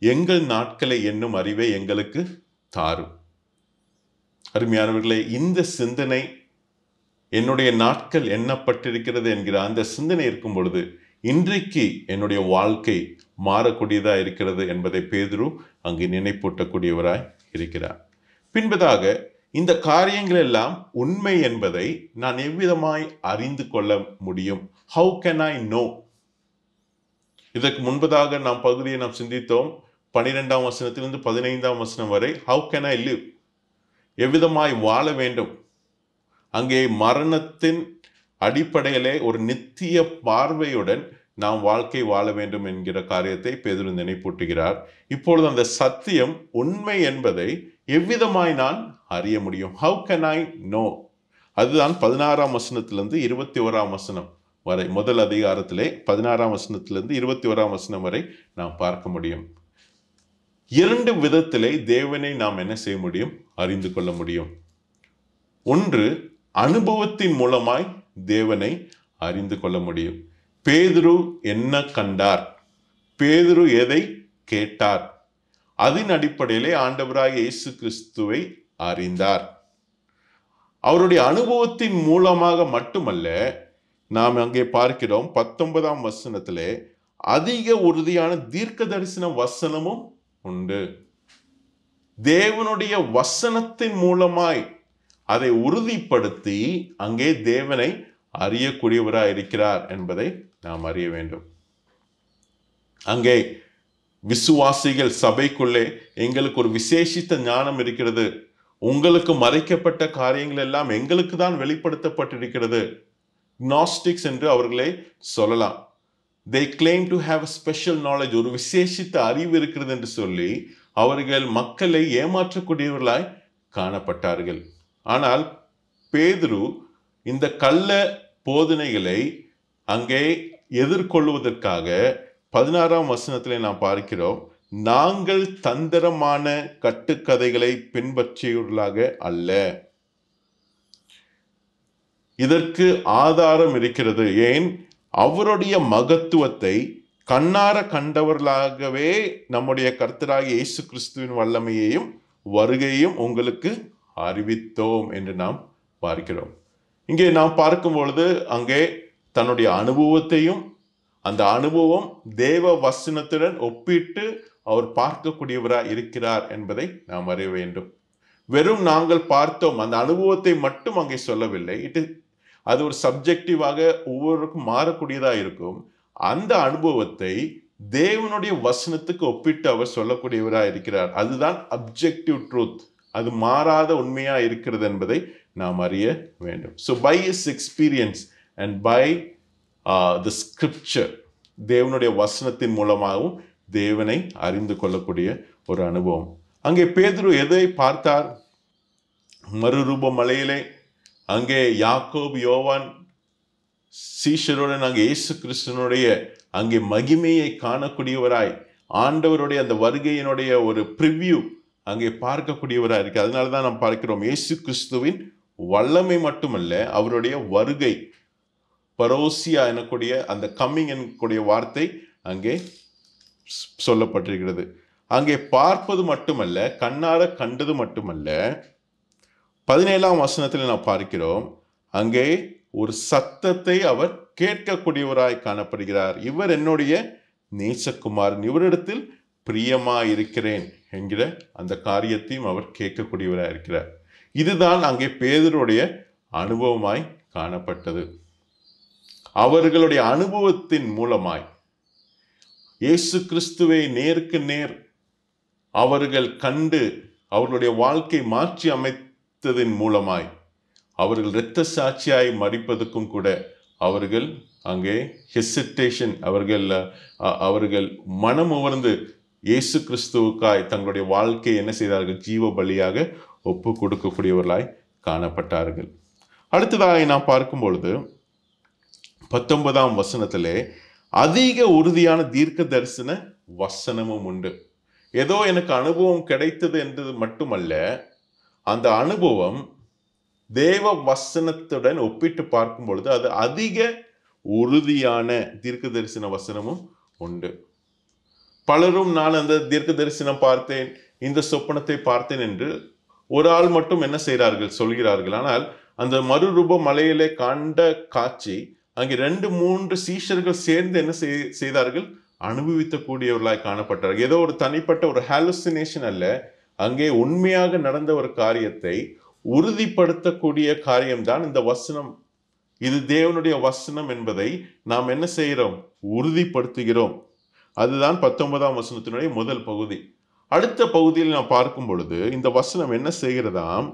எங்கள் நாட்களை என்னும் அறிவை எங்களுக்கு தாரும். அருமையானவர்களே, இந்த சிந்தனை என்னுடைய நாட்கள் எண்ணப்பட்டிருக்கிறது என்கிற அந்த சிந்தனை இருக்கும் பொழுது இன்றைக்கு என்னுடைய வாழ்க்கை மாறக்கூடியதா இருக்கிறது என்பதை பேதுரு அங்கு நினைப்பூட்டக்கூடியவராய் இருக்கிறார். பின்பதாக இந்த காரியங்கள் எல்லாம் உண்மை என்பதை நான் எவ்விதமாய் அறிந்து கொள்ள முடியும்? How can I know? இதற்கு முன்பதாக நாம் பகுதியை நாம் சிந்தித்தோம். 12ஆம் வசனத்திலிருந்து 15ஆம் வசனம் வரை How can I live? எவ்விதமாய் வாழ வேண்டும்? அங்கே மரணத்தின் அடிப்படையிலே ஒரு நித்திய பார்வையுடன் நாம் வாழ்க்கை வாழ வேண்டும் என்கிற காரியத்தை பேதுரு நினைப்பூட்டுகிறார். இப்பொழுது அந்த சத்தியம் உண்மை என்பதை எவ்விதமாய் நான் அறிய முடியும்? How can I know? அதுதான் 16ஆம் வசனத்திலிருந்து 21ஆம் வசனம் வரை, முதல் அதிகாரத்திலே 16ஆம் வசனத்திலிருந்து 21ஆம் வசனம் வரை நாம் பார்க்க முடியும். 2 விதத்திலே தேவனை நாம் என்ன செய்ய முடியும்? அறிந்து கொள்ள முடியும். ஒன்று, அனுபவத்தின் மூலமாய் தேவனை அறிந்து கொள்ள முடியும். பேதுரு என்ன கண்டார்? பேதுரு எதை கேட்டார்? அதன் அடிப்படையிலே ஆண்டவராகிய இயேசு கிறிஸ்துவை அறிந்தார். அவருடைய அனுபவத்தின் மூலமாக மட்டுமல்ல, நாம் அங்கே பார்க்கிறோம் 19ஆம் வசனத்திலே அதிக உறுதியான தீர்க்க தரிசன வசனமும் உண்டு. தேவனுடைய வசனத்தின் மூலமாய் அதை உறுதிப்படுத்தி அங்கே தேவனை அறியக்கூடியவராய் இருக்கிறார் என்பதை நாம் அறிய வேண்டும். அங்கே விசுவாசிகள் சபைக்குள்ளே எங்களுக்கு ஒரு விசேஷித்த ஞானம் இருக்கிறது, உங்களுக்கு மறைக்கப்பட்ட காரியங்கள் எல்லாம் எங்களுக்கு தான் வெளிப்படுத்தப்பட்டிருக்கிறது, க்னாஸ்டிக்ஸ் என்று அவர்களே சொல்லலாம். they claim to have a special knowledge, ஒரு விசேஷித்த அறிவு இருக்கிறது என்று சொல்லி அவர்கள் மக்களை ஏமாற்றக்கூடியவர்களாய் காணப்பட்டார்கள். ஆனால் பேதுரு இந்த கள்ள போதனைகளை அங்கே எதிர்கொள்வதற்காக 16ஆம் வசனத்திலே நாம் பார்க்கிறோம், நாங்கள் தந்திரமான கட்டுக்கதைகளை பின்பற்றியவர்களாக அல்ல. இதற்கு ஆதாரம் இருக்கிறது. ஏன்? அவருடைய மகத்துவத்தை கண்ணார கண்டவர்களாகவே நம்முடைய கர்த்தராகிய இயேசு கிறிஸ்துவின் வல்லமையையும் வருகையும் உங்களுக்கு அறிவித்தோம் என்று நாம் பார்க்கிறோம். இங்கே நாம் பார்க்கும் பொழுது அங்கே தன்னுடைய அனுபவத்தையும் அந்த அனுபவம் தேவ வசனத்துடன் ஒப்பிட்டு அவர் பார்க்கக்கூடியவராய் இருக்கிறார் என்பதை நாம் அறிய வேண்டும். வெறும் நாங்கள் பார்த்தோம் அந்த அனுபவத்தை மட்டும் அங்கே சொல்லவில்லை. அது ஒரு சப்ஜெக்டிவாக ஒவ்வொருவருக்கும் மாறக்கூடியதா இருக்கும். அந்த அனுபவத்தை தேவனுடைய வசனத்துக்கு ஒப்பிட்டு அவர் சொல்லக்கூடியவராய் இருக்கிறார். அதுதான் அப்ஜெக்டிவ் ட்ரூத், அது மாறாத உண்மையா இருக்கிறது என்பதை நாம் அறிய வேண்டும். So by his experience and by the scripture, தேவனுடைய வசனத்தின் மூலமாகவும் தேவனை அறிந்து கொள்ளக்கூடிய ஒரு அனுபவம். அங்கே பேதுரு எதை பார்த்தார்? மறுரூப மலையிலே அங்கே யாக்கோபு யோவான் சீஷருடன் அங்கே இயேசு கிறிஸ்துவனுடைய அங்கே மகிமையை காணக்கூடியவராய், ஆண்டவருடைய அந்த வருகையினுடைய ஒரு ப்ரிவ்யூ அங்கே பார்க்கக்கூடியவராக இருக்கு. அதனால தான் நாம் பார்க்கிறோம், இயேசு கிறிஸ்துவின் வல்லமை மட்டுமல்ல, அவருடைய வருகை, பரோசியா எனக்கூடிய அந்த கம்மிங் எனக்கூடிய வார்த்தை அங்கே சொல்லப்பட்டிருக்கிறது. அங்கே பார்ப்பது மட்டுமல்ல, கண்ணார கண்டது மட்டுமல்ல, 17ஆம் வசனத்தில் நாம் பார்க்கிறோம், அங்கே ஒரு சத்தத்தை அவர் கேட்கக்கூடியவராய் காணப்படுகிறார். இவர் என்னுடைய நேசகுமாரன், இவரிடத்தில் பிரியமா இருக்கிறேன் என்கிற அந்த காரியத்தையும் அவர் கேட்கக்கூடியவராய் இருக்கிறார். இதுதான் அங்கே பேதுருடைய அனுபவமாய் காணப்பட்டது. அவர்களுடைய அனுபவத்தின் மூலமாய் இயேசு கிறிஸ்துவை நேருக்கு நேர் அவர்கள் கண்டு அவர்களுடைய வாழ்க்கை மாற்றி அமைத்ததின் மூலமாய் அவர்கள் இரத்த சாட்சியாய் மரிப்பதற்கும் கூட அவர்கள் அங்கே ஹெசிடேஷன், அவர்கள் மனம் உணர்ந்து இயேசு கிறிஸ்துவுக்காய் தங்களுடைய வாழ்க்கையை என்ன செய்தார்கள்? ஜீவ பலியாக ஒப்பு கொடுக்கக்கூடியவர்களாய் காணப்பட்டார்கள். அடுத்ததாக நாம் பார்க்கும் பொழுது 19ஆம் வசனத்திலே அதிக உறுதியான தீர்க்க தரிசன வசனமும் உண்டு. ஏதோ எனக்கு அனுபவம் கிடைத்தது என்றது மட்டுமல்ல, அந்த அனுபவம் தேவ வசனத்துடன் ஒப்பிட்டு பார்க்கும் பொழுது அது அதிக உறுதியான தீர்க்க தரிசன வசனமும் உண்டு. பலரும் நான் அந்த தீர்க்க தரிசனம் பார்த்தேன், இந்த சொப்பனத்தை பார்த்தேன் என்று ஒரு ஆள் மட்டும் என்ன செய்கிறார்கள், சொல்கிறார்கள். ஆனால் அந்த மறுரூப மலையிலே கண்ட காட்சி அங்கே 2-3 சீஷர்கள் சேர்ந்து என்ன செய்தார்கள், அனுபவித்த கூடியவர்களாய் காணப்பட்டார்கள். ஏதோ ஒரு தனிப்பட்ட ஒரு ஹாலுசினேஷன் அல்ல, அங்கே உண்மையாக நடந்த ஒரு காரியத்தை உறுதிப்படுத்தக்கூடிய காரியம்தான் இந்த வசனம். இது தேவனுடைய வசனம் என்பதை நாம் என்ன செய்கிறோம், உறுதிப்படுத்துகிறோம். அதுதான் 19ஆம் வசனத்தினுடைய முதல் பகுதி. அடுத்த பகுதியில் நாம் பார்க்கும் பொழுது இந்த வசனம் என்ன செய்கிறதாம்,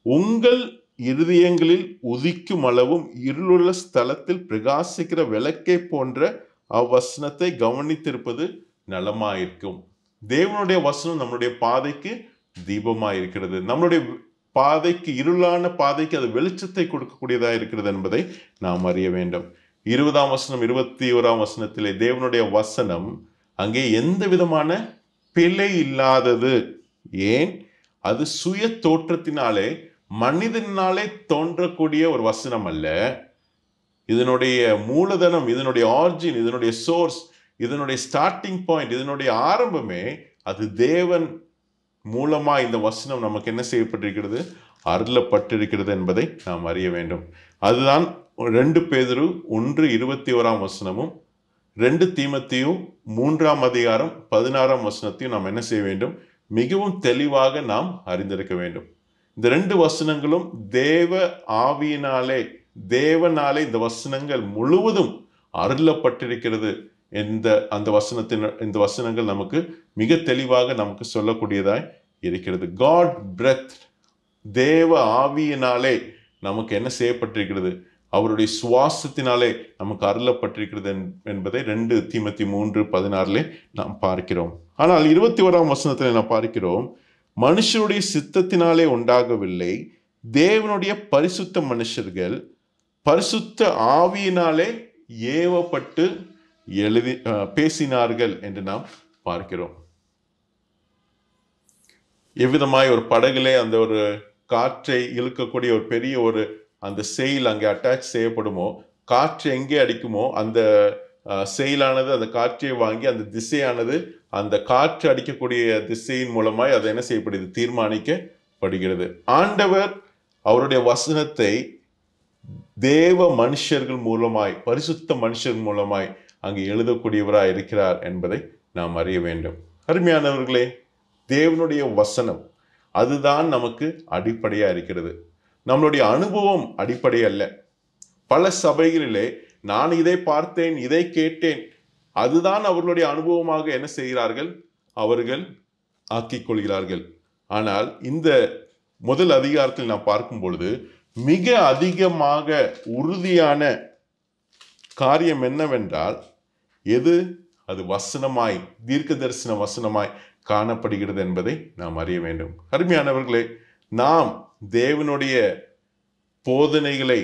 உங்கள் இருதயங்களில் உதிக்கும் அளவும் இருளுள்ள ஸ்தலத்தில் பிரகாசிக்கிற விளக்கை போன்ற அவ்வசனத்தை கவனித்திருப்பது நலமாயிருக்கும். தேவனுடைய வசனம் நம்மளுடைய பாதைக்கு தீபமாயிருக்கிறது. நம்மளுடைய பாதைக்கு, இருளான பாதைக்கு அது வெளிச்சத்தை கொடுக்கக்கூடியதா இருக்கிறது என்பதை நாம் அறிய வேண்டும். 20ஆம் வசனம் 21ஆம் வசனத்திலே தேவனுடைய வசனம் அங்கே எந்த விதமான பிழை இல்லாதது. ஏன்? அது சுய தோற்றத்தினாலே மனிதனாலே தோன்றக்கூடிய ஒரு வசனம் அல்ல. இதனுடைய மூலதனம், இதனுடைய ஆரிஜின், இதனுடைய சோர்ஸ், இதனுடைய ஸ்டார்டிங் பாயிண்ட், இதனுடைய ஆரம்பமே அது தேவன் மூலமா இந்த வசனம் நமக்கு என்ன செய்யப்பட்டிருக்கிறது, அருளப்பட்டிருக்கிறது என்பதை நாம் அறிய வேண்டும். அதுதான் 2 பேதுரு 1:21ஆம் வசனமும் 2 தீமோத்தேயு 3ஆம் அதிகாரம் 16ஆம் வசனத்தையும் நாம் என்ன செய்ய வேண்டும், மிகவும் தெளிவாக நாம் அறிந்திருக்க வேண்டும். இந்த 2 வசனங்களும் தேவ ஆவியினாலே, தேவனாலே இந்த வசனங்கள் முழுவதும் அருளப்பட்டிருக்கிறது. அந்த வசனங்கள் நமக்கு மிக தெளிவாக நமக்கு சொல்லக்கூடியதாய் இருக்கிறது. காட் பிரெத், தேவ ஆவியினாலே நமக்கு என்ன செய்யப்பட்டிருக்கிறது, அவருடைய சுவாசத்தினாலே நமக்கு அருளப்பட்டிருக்கிறது என்பதை 2 தீமோத்தேயு 3:16 நாம் பார்க்கிறோம். ஆனால் 21ஆம் வசனத்தில் நாம் பார்க்கிறோம், மனுஷருடைய சித்தத்தினாலே உண்டாகவில்லை, தேவனுடைய பரிசுத்த மனுஷர்கள் பரிசுத்த ஆவியினாலே ஏவப்பட்டு பேசினார்கள் என்று நாம் பார்க்கிறோம். எவ்விதமாய் ஒரு படகுலே அந்த ஒரு காற்றை இழுக்கக்கூடிய ஒரு பெரிய ஒரு அந்த செயில் அங்கே அட்டாச் செய்யப்படுமோ, காற்று எங்கே அடிக்குமோ அந்த செயலானது அந்த காற்றை வாங்கி அந்த திசையானது அந்த காற்று அடிக்கக்கூடிய திசையின் மூலமாய் அதை என்ன செய்யப்படுகிறது, தீர்மானிக்கப்படுகிறது. ஆண்டவர் அவருடைய வசனத்தை தேவ மனுஷர்கள் மூலமாய், பரிசுத்த மனுஷர்கள் மூலமாய் அங்கு எழுதக்கூடியவராய் இருக்கிறார் என்பதை நாம் அறிய வேண்டும். அருமையானவர்களே, தேவனுடைய வசனம் அதுதான் நமக்கு அடிப்படையா இருக்கிறது. நம்மளுடைய அனுபவம் அடிப்படை அல்ல. பல சபைகளிலே நான் இதை பார்த்தேன், இதை கேட்டேன், அதுதான் அவர்களுடைய அனுபவமாக என்ன செய்கிறார்கள், அவர்கள் ஆக்கிக் கொள்கிறார்கள். ஆனால் இந்த முதல் அதிகாரத்தில் நாம் பார்க்கும் பொழுது மிக அதிகமாக உறுதியான காரியம் என்னவென்றால், எது அது வசனமாய், தீர்க்க தரிசன வசனமாய் காணப்படுகிறது என்பதை நாம் அறிய வேண்டும். அருமையானவர்களே, நாம் தேவனுடைய போதனைகளை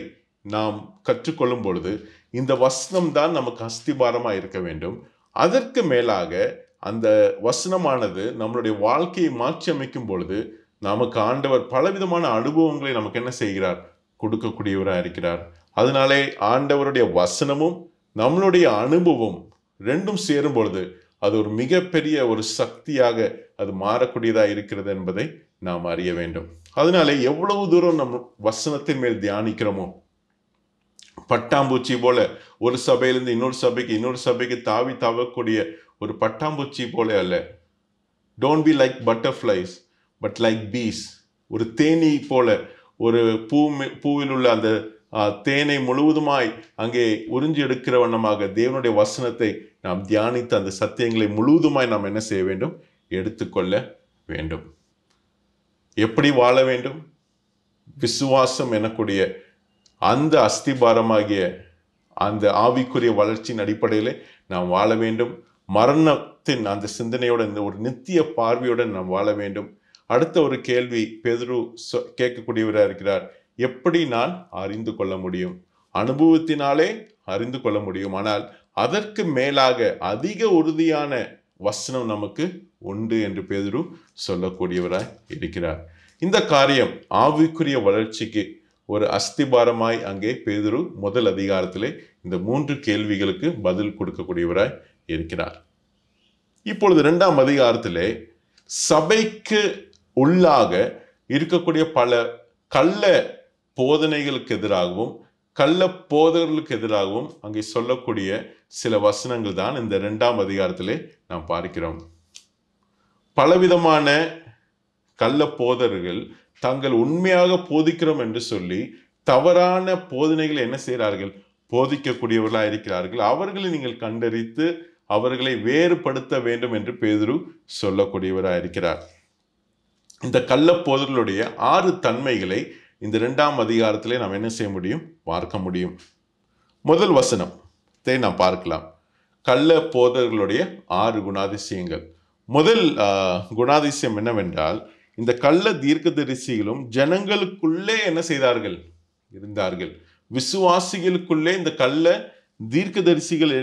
நாம் கற்றுக்கொள்ளும் பொழுது இந்த வசனம் தான் நமக்கு அஸ்திபாரமாக இருக்க வேண்டும். அதற்கு மேலாக அந்த வசனமானது நம்மளுடைய வாழ்க்கையை மாற்றி அமைக்கும் பொழுது நமக்கு ஆண்டவர் பலவிதமான அனுபவங்களை நமக்கு என்ன செய்கிறார், கொடுக்கக்கூடியவராக இருக்கிறார். அதனாலே ஆண்டவருடைய வசனமும் நம்மளுடைய அனுபவம் ரெண்டும் சேரும் பொழுது அது ஒரு மிகப்பெரிய ஒரு சக்தியாக அது மாறக்கூடியதாக இருக்கிறது என்பதை நாம் அறிய வேண்டும். அதனாலே எவ்வளவு தூரம் நம் வசனத்தின் மேல் தியானிக்கிறோமோ, பட்டாம்பூச்சி போல ஒரு சபையிலிருந்து இன்னொரு சபைக்கு தாவி தாவக்கூடிய ஒரு பட்டாம்பூச்சி போல அல்ல. Don't be like butterflies but like bees. ஒரு தேனீ போல, ஒரு பூவில் உள்ள அந்த தேனை முழுவதுமாய் அங்கே உறிஞ்சி எடுக்கிற வண்ணமாக தேவனுடைய வசனத்தை நாம் தியானித்து அந்த சத்தியங்களை முழுவதுமாய் நாம் என்ன செய்ய வேண்டும், எடுத்துக்கொள்ள வேண்டும். எப்படி வாழ வேண்டும்? விசுவாசம் எனக்கூடிய அந்த அஸ்திபாரமாகிய அந்த ஆவிக்குரிய வளர்ச்சியின் அடிப்படையிலே நாம் வாழ வேண்டும். மரணத்தின் அந்த சிந்தனையோட இந்த ஒரு நித்திய பார்வையுடன் நாம் வாழ வேண்டும். அடுத்த ஒரு கேள்வி பேதுரு கேட்கக்கூடியவராக இருக்கிறார். எப்படி நான் அறிந்து கொள்ள முடியும்? அனுபவத்தினாலே அறிந்து கொள்ள முடியும். ஆனால் அதற்கு மேலாக அதிக உறுதியான வசனம் நமக்கு உண்டு என்று பேதுரு சொல்லக்கூடியவராய் இருக்கிறார். இந்த காரியம் ஆவிக்குரிய வளர்ச்சிக்கு ஒரு அஸ்திபாரமாய் அங்கே பேதுரு முதல் அதிகாரத்திலே இந்த 3 கேள்விகளுக்கு பதில் கொடுக்கக்கூடியவராய் இருக்கிறார். இப்பொழுது 2ஆம் அதிகாரத்திலே சபைக்கு உள்ளாக இருக்கக்கூடிய பல கள்ள போதனைகளுக்கு எதிராகவும் கள்ள போதகர்களுக்கு எதிராகவும் அங்கே சொல்லக்கூடிய சில வசனங்கள் தான் இந்த 2ஆம் அதிகாரத்திலே நாம் பார்க்கிறோம். பலவிதமான கள்ள போதகர்கள் தாங்கள் உண்மையாக போதிக்கிறோம் என்று சொல்லி தவறான போதனைகளை என்ன செய்கிறார்கள்? போதிக்கக்கூடியவர்களாக இருக்கிறார்கள். அவர்களை நீங்கள் கண்டறித்து அவர்களை வேறுபடுத்த வேண்டும் என்று பேதுரு சொல்லக்கூடியவராக இருக்கிறார். இந்த கள்ள போதர்களுடைய 6 தன்மைகளை இந்த 2ஆம் அதிகாரத்திலே நாம் என்ன செய்ய முடியும்? பார்க்க முடியும். முதல் வசனத்தை நாம் பார்க்கலாம். கள்ள போதர்களுடைய 6 குணாதிசயங்கள். முதல் குணாதிசயம் என்னவென்றால், இந்த கள்ள தீர்க்கதரிசிகளும் ஜனங்களுக்குள்ளே என்ன செய்தார்கள்? இருந்தார்கள். விசுவாசிகளுக்குள்ளே இந்த கள்ள தீர்க்கதரிசிகள்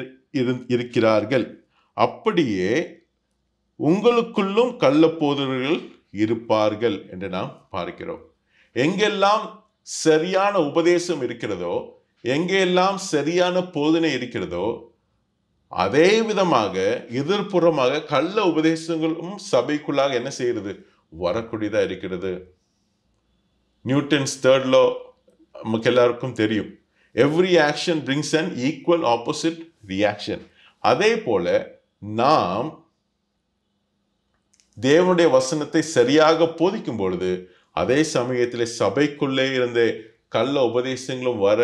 இருக்கிறார்கள். அப்படியே உங்களுக்குள்ளும் கள்ள போதகர்கள் இருப்பார்கள் என்று நாம் பார்க்கிறோம். எங்கெல்லாம் சரியான உபதேசம் இருக்கிறதோ, எங்கெல்லாம் சரியான போதனை இருக்கிறதோ, அதே விதமாக எதிர்ப்புறமாக கள்ள உபதேசங்களும் சபைக்குள்ளாக என்ன செய்கிறது? வரக்கூடியதா இருக்கிறது. நியூட்டன்ஸ் 3rd law நமக்கு எல்லாருக்கும் தெரியும். Every action brings an equal opposite reaction. அதே போல நாம் தேவனுடைய வசனத்தை சரியாக போதிக்கும் பொழுது அதே சமயத்திலே சபைக்குள்ளே இருந்த கள்ள உபதேசங்களும் வர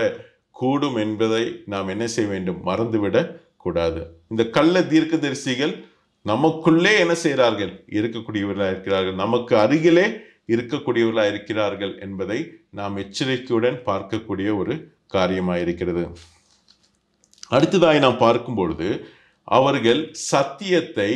கூடும் என்பதை நாம் என்ன செய்ய வேண்டும்? மறந்துவிடக் கூடாது. இந்த கள்ள தீர்க்கதரிசிகள் நமக்குள்ளே என்ன செய்கிறார்கள்? இருக்கக்கூடியவர்களாக இருக்கிறார்கள். நமக்கு அருகிலே இருக்கக்கூடியவர்களாக இருக்கிறார்கள் என்பதை நாம் எச்சரிக்கையுடன் பார்க்கக்கூடிய ஒரு காரியமாக இருக்கிறது. அடுத்ததாய் நாம் பார்க்கும் பொழுது அவர்கள் சத்தியத்தை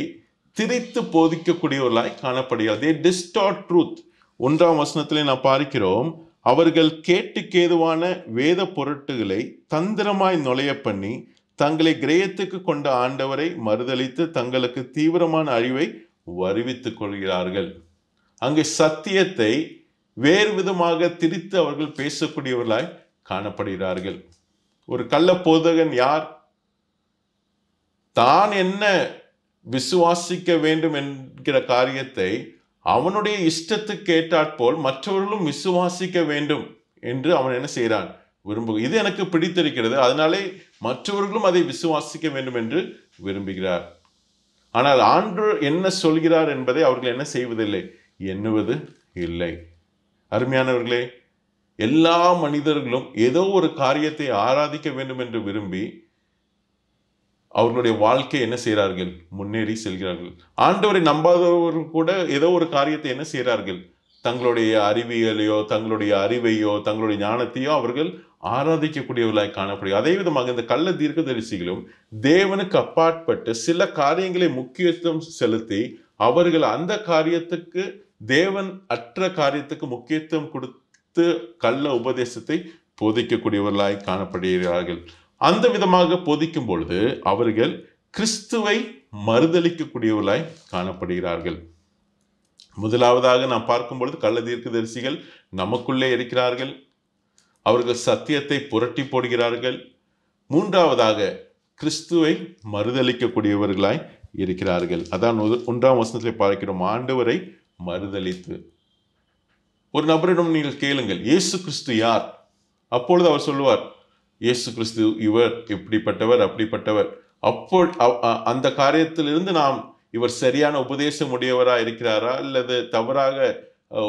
திரித்து போதிக்கக்கூடியவர்களாய் காணப்படுகிறார். they distort truth. 1ஆம் வசனத்திலே நாம் பார்க்கிறோம், அவர்கள் கேட்டுக்கேதுவான வேத பொருட்டுகளை தந்திரமாய் நுழைய பண்ணி தங்களை கிரயத்துக்கு கொண்ட ஆண்டவரை மறுதலித்து தங்களுக்கு தீவிரமான அழிவை வருவித்துக் கொள்கிறார்கள். அங்கே சத்தியத்தை வேறு விதமாக திரித்து அவர்கள் பேசக்கூடியவர்களாய் காணப்படுகிறார்கள். ஒரு கள்ள போதகன் யார்? தான் என்ன விசுவாசிக்க வேண்டும் என்கிற காரியத்தை அவனுடைய இஷ்டத்துக்கு கேட்டாற்போல் மற்றவர்களும் விசுவாசிக்க வேண்டும் என்று அவன் என்ன செய்கிறான்? விரும்புகிறான். இது எனக்கு பிடித்திருக்கிறது, அதனாலே மற்றவர்களும் அதை விசுவாசிக்க வேண்டும் என்று விரும்புகிறார். ஆனால் ஆண்டவர் என்ன சொல்கிறார் என்பதை அவர்கள் என்ன செய்வதில்லை? எண்ணுவது இல்லை. அருமையானவர்களே, எல்லா மனிதர்களும் ஏதோ ஒரு காரியத்தை ஆராதிக்க வேண்டும் என்று விரும்பி அவர்களுடைய வாழ்க்கை என்ன செய்கிறார்கள்? முன்னேறி செல்கிறார்கள். ஆண்டவரை நம்பாதவர்கள் கூட ஏதோ ஒரு காரியத்தை என்ன செய்கிறார்கள்? தங்களுடைய அறிவியலையோ தங்களுடைய அறிவையோ தங்களுடைய ஞானத்தையோ அவர்கள் ஆராதிக்கக்கூடியவர்களாய் காணப்படுகிறது. அதே விதமாக இந்த கள்ள தீர்க்கதரிசிகளும் தேவனுக்கு அப்பாற்பட்டு சில காரியங்களை முக்கியத்துவம் செலுத்தி அவர்கள் அந்த காரியத்துக்கு தேவன் அற்ற காரியத்துக்கு முக்கியத்துவம் கொடுத்து கள்ள உபதேசத்தை போதிக்கக்கூடியவர்களாய் காணப்படுகிறார்கள். அந்த விதமாக போதிக்கும் பொழுது அவர்கள் கிறிஸ்துவை மறுதலிக்கக்கூடியவர்களாய் காணப்படுகிறார்கள். முதலாவதாக நாம் பார்க்கும் பொழுது கள்ள தீர்க்கதரிசிகள் நமக்குள்ளே இருக்கிறார்கள். அவர்கள் சத்தியத்தை புரட்டி போடுகிறார்கள். மூன்றாவதாக கிறிஸ்துவை மறுதலிக்கக்கூடியவர்களாய் இருக்கிறார்கள். அதான் 1ஆம் வசனத்திலே பார்க்கிறோம், ஆண்டவரை மறுதலித்து. ஒரு நபரிடம் நீங்கள் கேளுங்கள், இயேசு கிறிஸ்து யார்? அப்பொழுது அவர் சொல்லுவார், இயேசு கிறிஸ்து இவர் இப்படிப்பட்டவர் அப்படிப்பட்டவர். அப்போ அந்த காரியத்திலிருந்து நாம் இவர் சரியான உபதேசம் உடையவரா இருக்கிறாரா அல்லது தவறாக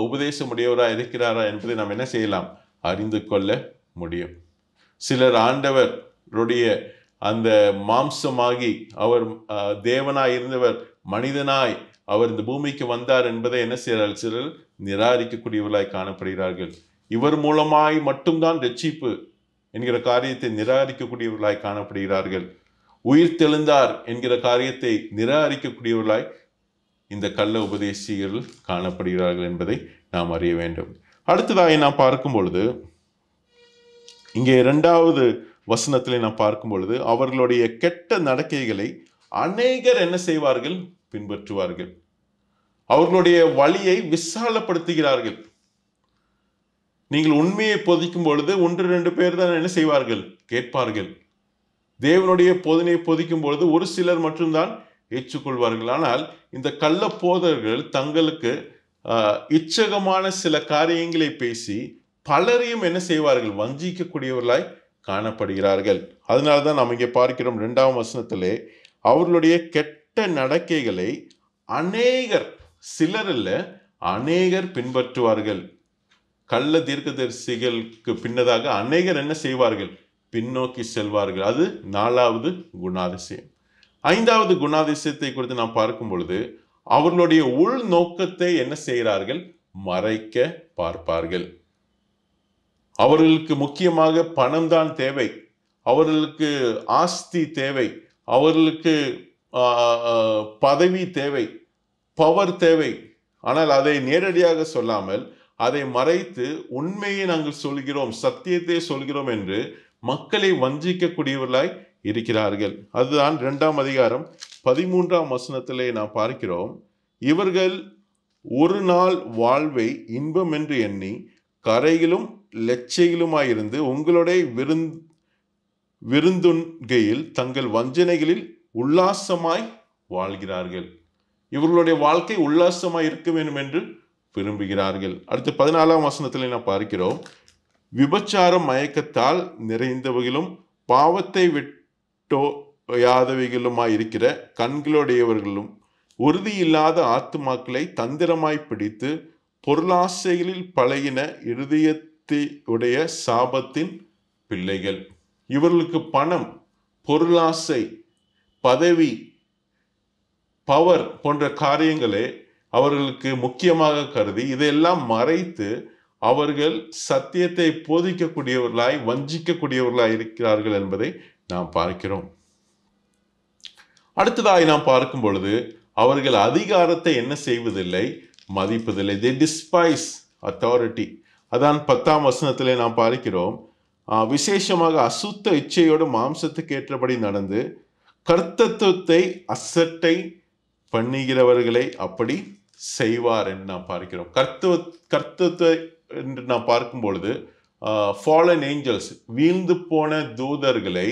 உபதேசம் உடையவரா இருக்கிறாரா என்பதை நாம் என்ன செய்யலாம்? அறிந்து கொள்ள முடியும். சிலர் ஆண்டவருடைய அந்த மாம்சமாகி அவர் தேவனாய் இருந்தவர் மனிதனாய் அவர் இந்த பூமிக்கு வந்தார் என்பதை என்ன செய்கிறார்கள்? சிலர் நிராகரிக்கக்கூடியவர்களாய் காணப்படுகிறார்கள். இவர் மூலமாய் மட்டும்தான் ரட்சிப்பு என்கிற காரியத்தை நிராகரிக்கக்கூடியவர்களாய் காணப்படுகிறார்கள். உயிர் தெழுந்தார் என்கிற காரியத்தை நிராகரிக்கக்கூடியவர்களாய் இந்த கள்ள உபதேசிகள் காணப்படுகிறார்கள் என்பதை நாம் அறிய வேண்டும். அடுத்ததாக நாம் பார்க்கும் பொழுது இங்கே 2வது வசனத்திலே நாம் பார்க்கும் பொழுது அவர்களுடைய கெட்ட நடக்கைகளை அநேகர் என்ன செய்வார்கள்? பின்பற்றுவார்கள். அவர்களுடைய வழியை விசாலப்படுத்துகிறார்கள். நீங்கள் உண்மையை போதிக்கும் பொழுது 1-2 பேர் தான் என்ன செய்வார்கள்? கேட்பார்கள். தேவனுடைய போதனையை போதிக்கும் பொழுது ஒரு சிலர் மட்டும்தான் ஏற்றுக்கொள்வார்கள். ஆனால் இந்த கள்ள போதகர்கள் தங்களுக்கு இச்சகமான சில காரியங்களை பேசி பலரையும் என்ன செய்வார்கள்? வஞ்சிக்கக்கூடியவர்களாய் காணப்படுகிறார்கள். அதனால்தான் நாம் இங்கே பார்க்கிறோம் 2ஆம் வசனத்திலே, அவர்களுடைய கெட்ட நடக்கைகளை அநேகர், சிலர் இல்ல, அநேகர் பின்பற்றுவார்கள். கள்ள தீர்க்கதரிசிகளுக்கு பின்னதாக அநேகர் என்ன செய்வார்கள்? பின்னோக்கி செல்வார்கள். அது 4வது குணாதிசயம். 5வது குணாதிசயத்தை குறித்து நாம் பார்க்கும் பொழுது, அவர்களுடைய உள் நோக்கத்தை என்ன செய்கிறார்கள்? மறைக்க பார்ப்பார்கள். அவர்களுக்கு முக்கியமாக பணம் தான் தேவை, அவர்களுக்கு ஆஸ்தி தேவை, அவர்களுக்கு பதவி தேவை, பவர் தேவை. ஆனால் அதை நேரடியாக சொல்லாமல் அதை மறைத்து உண்மையை நாங்கள் சொல்கிறோம், சத்தியத்தை சொல்கிறோம் என்று மக்களை வஞ்சிக்கக்கூடியவர்களாய் இருக்கிறார்கள். அதுதான் 2ஆம் அதிகாரம் 13ஆம் வசனத்திலே நாம் பார்க்கிறோம். இவர்கள் ஒரு நாள் வாழ்வை இன்பம் என்று எண்ணி கரையிலும் லட்சையிலுமாயிருந்து உங்களுடைய விருந்துண்கையில் தங்கள் வஞ்சனைகளில் உல்லாசமாய் வாழ்கிறார்கள். இவர்களுடைய வாழ்க்கை உல்லாசமாய் இருக்க வேண்டும் என்று விரும்புகிறார்கள். அடுத்து 14ஆம் வசனத்தில் நாம் பார்க்கிறோம். விபச்சாரம் மயக்கத்தால் நிறைந்தவர்களும் பாவத்தை விட்டோயாதவைகளுமாய் இருக்கிற கண்களுடையவர்களும் உறுதி இல்லாத ஆத்துமாக்களை தந்திரமாய் பிடித்து பொருளாசைகளில் பழகின இருதயத்தையுடைய சாபத்தின் பிள்ளைகள். இவர்களுக்கு பணம், பொருளாசை, பதவி, பவர் போன்ற காரியங்களே அவர்களுக்கு முக்கியமாக கருதி இதையெல்லாம் மறைத்து அவர்கள் சத்தியத்தை போதிக்கக்கூடியவர்களாய் வஞ்சிக்கக்கூடியவர்களாய் இருக்கிறார்கள் என்பதை நாம் பார்க்கிறோம். அடுத்ததாய் நாம் பார்க்கும் பொழுது, அவர்கள் அதிகாரத்தை என்ன செய்வதில்லை? மதிப்பதில்லை. they despise authority. அதான் 10ஆம் வசனத்திலே நாம் பார்க்கிறோம். விசேஷமாக அசுத்த இச்சையோடு மாம்சத்துக்கு ஏற்றபடி நடந்து கர்த்தத்துவத்தை அசட்டை பண்ணுகிறவர்களை அப்படி செய்வார் என்று நாம் பார்க்கிறோம். கர்த்தத்துவ என்று நாம் பார்க்கும் பொழுது ஃபாலன் ஏஞ்சல்ஸ், வீழ்ந்து போன தூதர்களை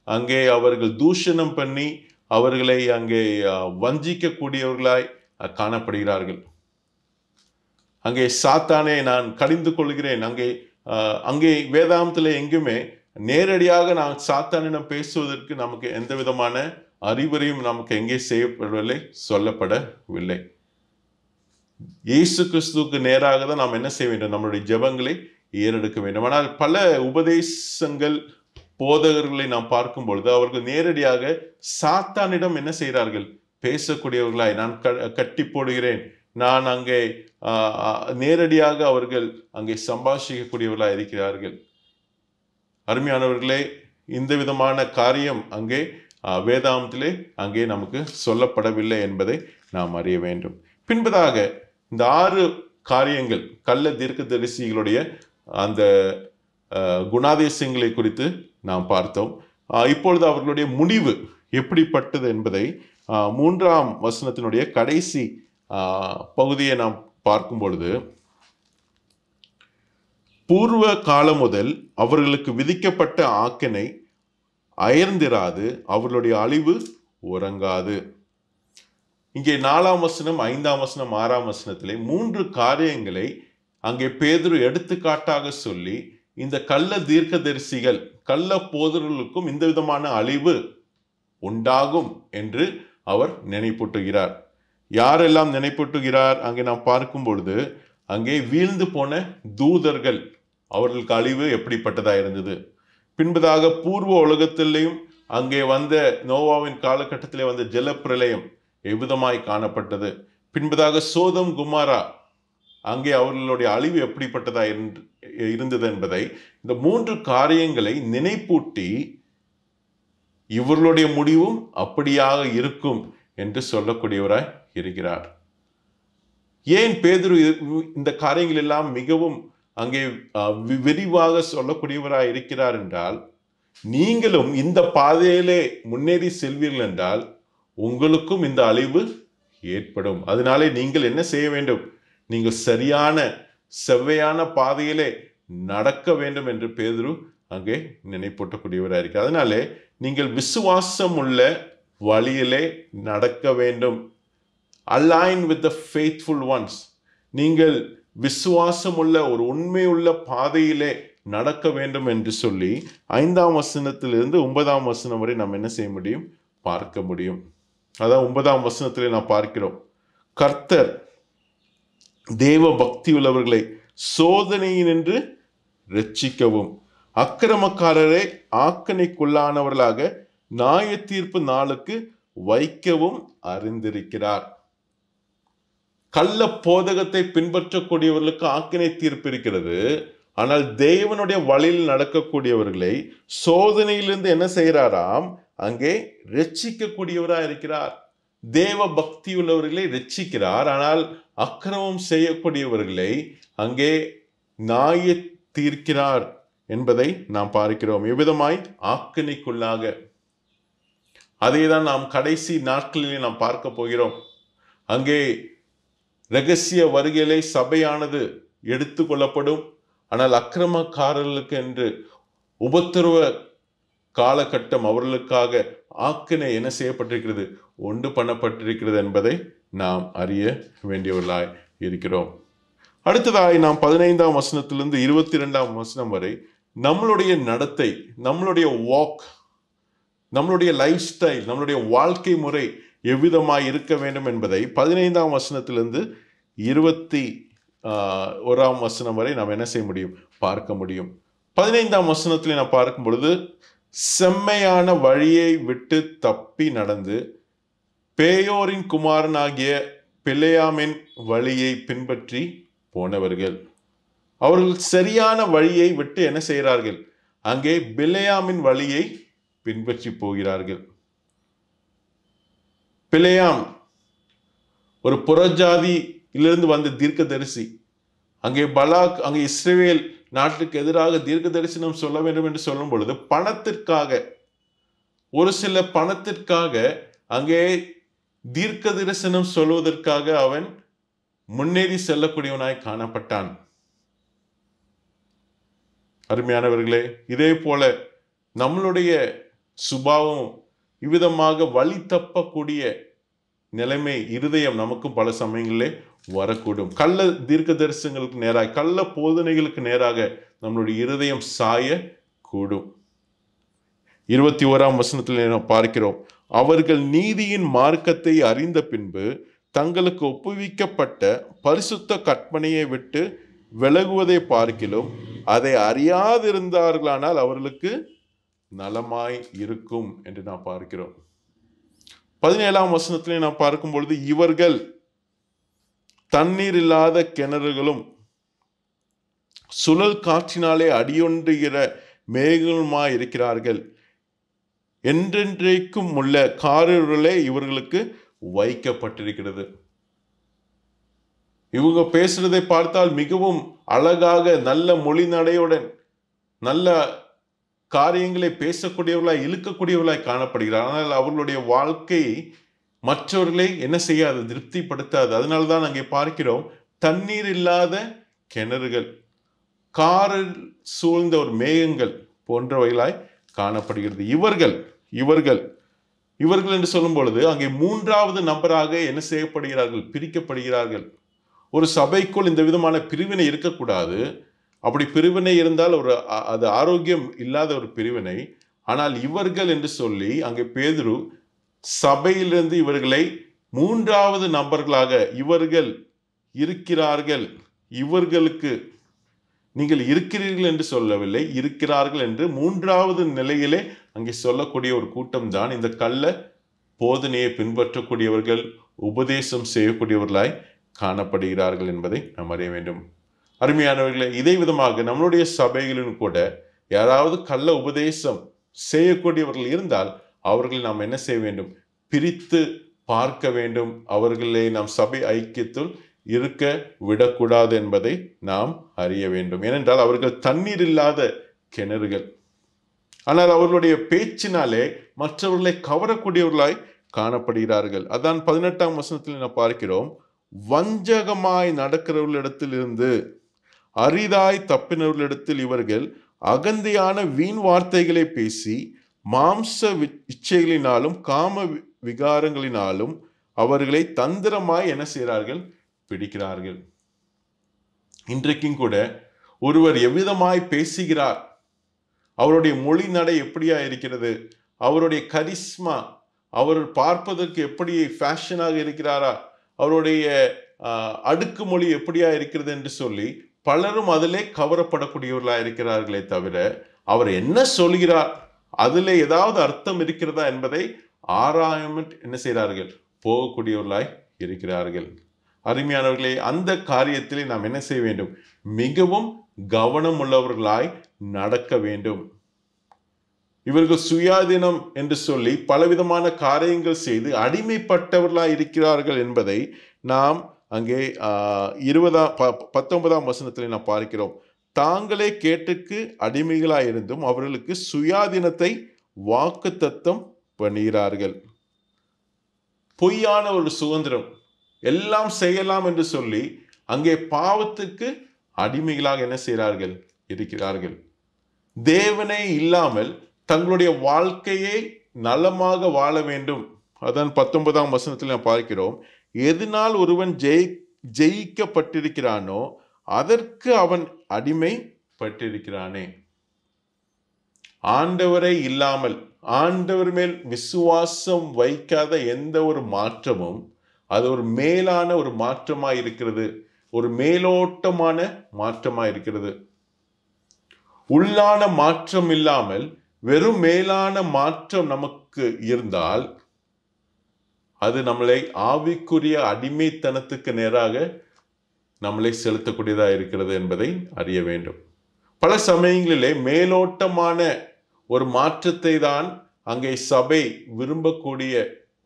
அங்கே அவர்கள் தூஷணம் பண்ணி அவர்களை அங்கே வஞ்சிக்கக்கூடியவர்களாய் காணப்படுகிறார்கள். அங்கே சாத்தானே நான் கடிந்து கொள்கிறேன். அங்கே வேதாந்தத்தில் எங்குமே நேரடியாக நான் சாத்தானிடம் பேசுவதற்கு நமக்கு எந்த விதமான அறிவுரையும் நமக்கு எங்கே செய்யப்படவில்லை, சொல்லப்படவில்லை. இயேசு கிறிஸ்துவுக்கு நேராக தான் நாம் என்ன செய்ய வேண்டும்? நம்மளுடைய ஜெபங்களை ஏறெடுக்க வேண்டும். ஆனால் பல உபதேசங்கள், போதகர்களை நாம் பார்க்கும் பொழுது அவர்கள் நேரடியாக சாத்தானிடம் என்ன செய்கிறார்கள்? பேசக்கூடியவர்களாய், நான் கட்டி போடுகிறேன், நான் அங்கே நேரடியாக அவர்கள் அங்கே சம்பாஷிக்கக்கூடியவர்களாய் இருக்கிறார்கள். அருமையானவர்களே, இந்த விதமான காரியம் அங்கே வேதாந்தத்திலே அங்கே நமக்கு சொல்லப்படவில்லை என்பதை நாம் அறிய வேண்டும். பின்பதாக இந்த 6 காரியங்கள் கள்ள தீர்க்கதரிசிகளுடைய அந்த குணாதிசயங்களை குறித்து நாம் பார்த்தோம். இப்பொழுது அவர்களுடைய முடிவு எப்படிப்பட்டது என்பதை 3ஆம் வசனத்தினுடைய கடைசி பகுதியை நாம் பார்க்கும் பொழுது, பூர்வ காலம் முதல் அவர்களுக்கு விதிக்கப்பட்ட ஆக்கினை அயர்ந்திராது, அவர்களுடைய அழிவு உறங்காது. இங்கே 4ஆம் வசனம், 5ஆம் வசனம், 6ஆம் வசனத்திலே 3 காரியங்களை அங்கே பேதுரு எடுத்துக்காட்டாக சொல்லி இந்த கள்ள தீர்க்கதரிசிகள், கள்ள போதர்களுக்கும் இந்த விதமான அழிவு உண்டாகும் என்று அவர் நினைப்பூட்டுகிறார். யாரெல்லாம் நினைப்பூட்டுகிறார்? அங்கே நாம் பார்க்கும் பொழுது அங்கே வீழ்ந்து போன தூதர்கள், அவர்களுக்கு அழிவு எப்படிப்பட்டதா இருந்தது. பின்பதாக பூர்வ உலகத்திலேயும் அங்கே வந்த நோவாவின் காலகட்டத்திலே வந்த ஜலப்பிரளயம் எவ்விதமாய் காணப்பட்டது. பின்பதாக சோதம் குமாரா, அங்கே அவர்களுடைய அழிவு எப்படிப்பட்டதா இருந்தது என்பதை இந்த 3 காரியங்களை நினைப்பூட்டி இவர்களுடைய முடிவும் அப்படியாக இருக்கும் என்று சொல்லக்கூடியவராய் இருக்கிறார். ஏன் பேதுரு இந்த காரியங்கள் எல்லாம் மிகவும் அங்கே விரிவாக சொல்லக்கூடியவராய் இருக்கிறார் என்றால், நீங்களும் இந்த பாதையிலே முன்னேறி செல்வீர்கள் என்றால் உங்களுக்கும் இந்த அழிவு ஏற்படும். அதனாலே நீங்கள் என்ன செய்ய வேண்டும்? நீங்கள் சரியான செவ்வையான பாதையிலே நடக்க வேண்டும் என்று பேதுரு அங்கே நினைப்பூட்டக்கூடியவராக இருக்கு. அதனாலே நீங்கள் விசுவாசம் உள்ள வழியிலே நடக்க வேண்டும். Align with the faithful ones. நீங்கள் விசுவாசம் உள்ள ஒரு உண்மையுள்ள பாதையிலே நடக்க வேண்டும் என்று சொல்லி 5ஆம் வசனத்திலிருந்து 9ஆம் வசனம் வரை நாம் என்ன செய்ய முடியும்? பார்க்க முடியும். அதான் 9ஆம் வசனத்திலே நாம் பார்க்கிறோம், கர்த்தர் தேவ பக்தி உள்ளவர்களை சோதனையினின்று ரட்சிக்கவும் அக்கிரமக்காரரை ஆக்கணைக்குள்ளானவர்களாக நியாய தீர்ப்பு நாளுக்கு வைக்கவும் அறிந்திருக்கிறார். கள்ள போதகத்தை பின்பற்றக்கூடியவர்களுக்கு ஆக்கினை தீர்ப்பு இருக்கிறது. ஆனால் தேவனுடைய வழியில் நடக்கக்கூடியவர்களை சோதனையிலிருந்து என்ன செய்கிறாராம்? அங்கே ரட்சிக்கக்கூடியவராக இருக்கிறார். தேவ பக்தி உள்ளவர்களை ரட்சிக்கிறார். ஆனால் அக்கிரமம் செய்யக்கூடியவர்களை அங்கே நியாய தீர்க்கிறார் என்பதை நாம் பார்க்கிறோம். எவ்விதமாய்? ஆக்கினைக்குள்ளாக. அதைதான் நாம் கடைசி நாட்களிலே நாம் பார்க்க போகிறோம். அங்கே இரகசிய வருகையிலே சபையானது எடுத்து கொள்ளப்படும். ஆனால் அக்கிரமக்காரர்களுக்கு என்று உபத்திரவ காலகட்டம் அவர்களுக்காக ஆக்கினை என்ன செய்யப்பட்டிருக்கிறது? உண்டு பண்ணப்பட்டிருக்கிறது என்பதை நாம் அறிய வேண்டியவர்களாய் இருக்கிறோம். அடுத்ததாய் நாம் 15ஆம் வசனத்திலிருந்து 22ஆம் வசனம் வரை நம்மளுடைய நடத்தை, நம்மளுடைய வாக், நம்மளுடைய லைஃப் ஸ்டைல், நம்மளுடைய வாழ்க்கை முறை எவ்விதமாய் இருக்க வேண்டும் என்பதை 15ஆம் வசனத்திலிருந்து 21ஆம் வசனம் வரை நாம் என்ன செய்ய முடியும்? பார்க்க முடியும். 15ஆம் வசனத்தில் நாம் பார்க்கும் பொழுது, செம்மையான வழியை விட்டு தப்பி நடந்து பேயோரின் குமாரனாகிய பிலேயாமின் வழியை பின்பற்றி போனவர்கள். அவர்கள் சரியான வழியை விட்டு என்ன செய்கிறார்கள்? அங்கே பிலேயாமின் வழியை பின்பற்றி போகிறார்கள். பிலேயாம் ஒரு புறஜாதியிலிருந்து வந்த தீர்க்கதரிசி. அங்கே பலாக், அங்கே இஸ்ரவேல் நாட்டுக்கு எதிராக தீர்க்க தரிசனம் சொல்ல வேண்டும் என்று சொல்லும் பொழுது பணத்திற்காக, ஒரு சில பணத்திற்காக அங்கே தீர்க்க தரிசனம் சொல்வதற்காக அவன் முன்னேறி செல்லக்கூடியவனாய் காணப்பட்டான். அருமையானவர்களே, இதே போல நம்மளுடைய சுபாவம் இவ்விதமாக வழி தப்பக்கூடிய நிலைமை, இருதயம் நமக்கும் பல சமயங்களிலே வரக்கூடும். கள்ள தீர்க்க தரிசனங்களுக்கு நேராக, கள்ள போதனைகளுக்கு நேராக நம்மளுடைய இருதயம் சாய கூடும். 21ஆம் வசனத்தில் நாம் பார்க்கிறோம், அவர்கள் நீதியின் மார்க்கத்தை அறிந்த பின்பு தங்களுக்கு ஒப்புவிக்கப்பட்ட பரிசுத்த கற்பனையை விட்டு விலகுவதை பார்க்கிலும் அதை அறியாதிருந்தார்களானால் அவர்களுக்கு நலமாய் இருக்கும் என்று நாம் பார்க்கிறோம். 17ஆம் வசனத்திலே நாம் பார்க்கும் பொழுது, இவர்கள் தண்ணீர் இல்லாத கிணறுகளும் சுழல் காற்றினாலே அடியொன்றுகிற மேகங்களுமாய் இருக்கிறார்கள். என்றென்றைக்கும் உள்ள காரிருளே இவர்களுக்கு வைக்கப்பட்டிருக்கிறது. இவங்க பேசுறதை பார்த்தால் மிகவும் அழகாக, நல்ல மொழி நடையுடன், நல்ல காரியங்களை பேசக்கூடியவர்களாய், இழுக்கக்கூடியவர்களாய் காணப்படுகிறார். ஆனால் அவர்களுடைய வாழ்க்கை மற்றவர்களை என்ன செய்யாது? திருப்திப்படுத்தாது. அதனால்தான் அங்கே பார்க்கிறோம், தண்ணீர் இல்லாத கிணறுகள், காரில் சூழ்ந்த ஒரு மேகங்கள் போன்றவைகளாய் காணப்படுகிறது. இவர்கள் என்று சொல்லும் பொழுது அங்கே மூன்றாவது நபராக என்ன செய்யப்படுகிறார்கள்? பிரிக்கப்படுகிறார்கள். ஒரு சபைக்குள் இந்த விதமான பிரிவினை இருக்கக்கூடாது. அப்படி பிரிவினை இருந்தால் அது ஆரோக்கியம் இல்லாத ஒரு பிரிவினை. ஆனால் இவர்கள் என்று சொல்லி அங்கே பேதுரு சபையிலிருந்து இவர்களை மூன்றாவது நபர்களாக, இவர்கள் இருக்கிறார்கள், இவர்களுக்கு நீங்கள் இருக்கிறீர்கள் என்று சொல்லவில்லை, இருக்கிறார்கள் என்று மூன்றாவது நிலையிலே அங்கே சொல்லக்கூடிய ஒரு கூட்டம் தான் இந்த கள்ள போதனையை பின்பற்றக்கூடியவர்கள், உபதேசம் செய்யக்கூடியவர்களாய் காணப்படுகிறார்கள் என்பதை நாம் அறிய வேண்டும். அருமையானவர்களே, இதே விதமாக நம்மளுடைய சபைகளிலும் கூட யாராவது கள்ள உபதேசம் செய்யக்கூடியவர்கள் இருந்தால் அவர்களை நாம் என்ன செய்ய வேண்டும்? பிரித்து பார்க்க வேண்டும். அவர்களை நாம் சபை ஐக்கியத்தில் இருக்க விடக்கூடாது என்பதை நாம் அறிய வேண்டும். ஏனென்றால் அவர்கள் தண்ணீர் இல்லாத கிணறுகள். ஆனால் அவர்களுடைய பேச்சினாலே மற்றவர்களை கவரக்கூடியவர்களாய் காணப்படுகிறார்கள். அதான் 18ஆம் வசனத்தில் நாம் பார்க்கிறோம், வஞ்சகமாய் நடக்கிறவர்களிடத்திலிருந்து அரிதாய் தப்பினவர்களிடத்தில் இவர்கள் அகந்தையான வீண் வார்த்தைகளை பேசி மாம்ச இச்சைகளினாலும் காம விகாரங்களினாலும் அவர்களை தந்திரமாய் என்ன செய்கிறார்கள்? பிடிக்கிறார்கள். இன்றைக்கும் கூட ஒருவர் எவ்விதமாய் பேசுகிறார், அவருடைய மொழி நடை எப்படியா இருக்கிறது, அவருடைய கரிஸ்மா, அவர் பார்ப்பதற்கு எப்படி ஃபேஷனாக இருக்கிறாரா, அவருடைய அடுக்குமொழி எப்படியா இருக்கிறது என்று சொல்லி பலரும் அதிலே கவரப்படக்கூடியவர்களா இருக்கிறார்களே தவிர, அவர் என்ன சொல்கிறார், அதிலே ஏதாவது அர்த்தம் இருக்கிறதா என்பதை ஆராயாமல் என்ன செய்கிறார்கள்? போகக்கூடியவர்களாய் இருக்கிறார்கள். அருமையானவர்களே, அந்த காரியத்திலே நாம் என்ன செய்ய வேண்டும்? மிகவும் கவனம் உள்ளவர்களாய் நடக்க வேண்டும். இவர்கள் சுயாதீனம் என்று சொல்லி பலவிதமான காரியங்கள் செய்து அடிமைப்பட்டவர்களாய் இருக்கிறார்கள் என்பதை நாம் அங்கே 19ஆம் வசனத்தில் நாம் பார்க்கிறோம். தாங்களே கேட்டுக்கு அடிமைகளாய் இருந்தும் அவர்களுக்கு சுயாதீனத்தை வாக்குத்தத்தம் பண்ணுகிறார்கள். பொய்யான ஒரு சுதந்திரம், எல்லாம் செய்யலாம் என்று சொல்லி அங்கே பாவத்துக்கு அடிமைகளாக என்ன செய்கிறார்கள்? இருக்கிறார்கள். தேவனே இல்லாமல் தங்களுடைய வாழ்க்கையை நலமாக வாழ வேண்டும். அதான் 19ஆம் வசனத்தில் நாம் பார்க்கிறோம், எதனால் ஒருவன் ஜெயிக்கப்பட்டிருக்கிறானோ அதற்கு அவன் அடிமைப்பட்டிருக்கிறானே. ஆண்டவரை இல்லாமல், ஆண்டவர் மேல் விசுவாசம் வைக்காத எந்த ஒரு மாற்றமும் அது ஒரு மேலான ஒரு மாற்றமாய் இருக்கிறது, ஒரு மேலோட்டமான மாற்றமாய் இருக்கிறது. உள்ளான மாற்றம் இல்லாமல் வெறும் மேலான மாற்றம் நமக்கு இருந்தால் அது நம்மளை ஆவிக்குரிய அடிமைத்தனத்துக்கு நேராக நம்மளை செலுத்தக்கூடியதாக இருக்கிறது என்பதை அறிய வேண்டும். பல சமயங்களிலே மேலோட்டமான ஒரு மாற்றத்தை தான் அங்கே சபை விரும்பக்கூடிய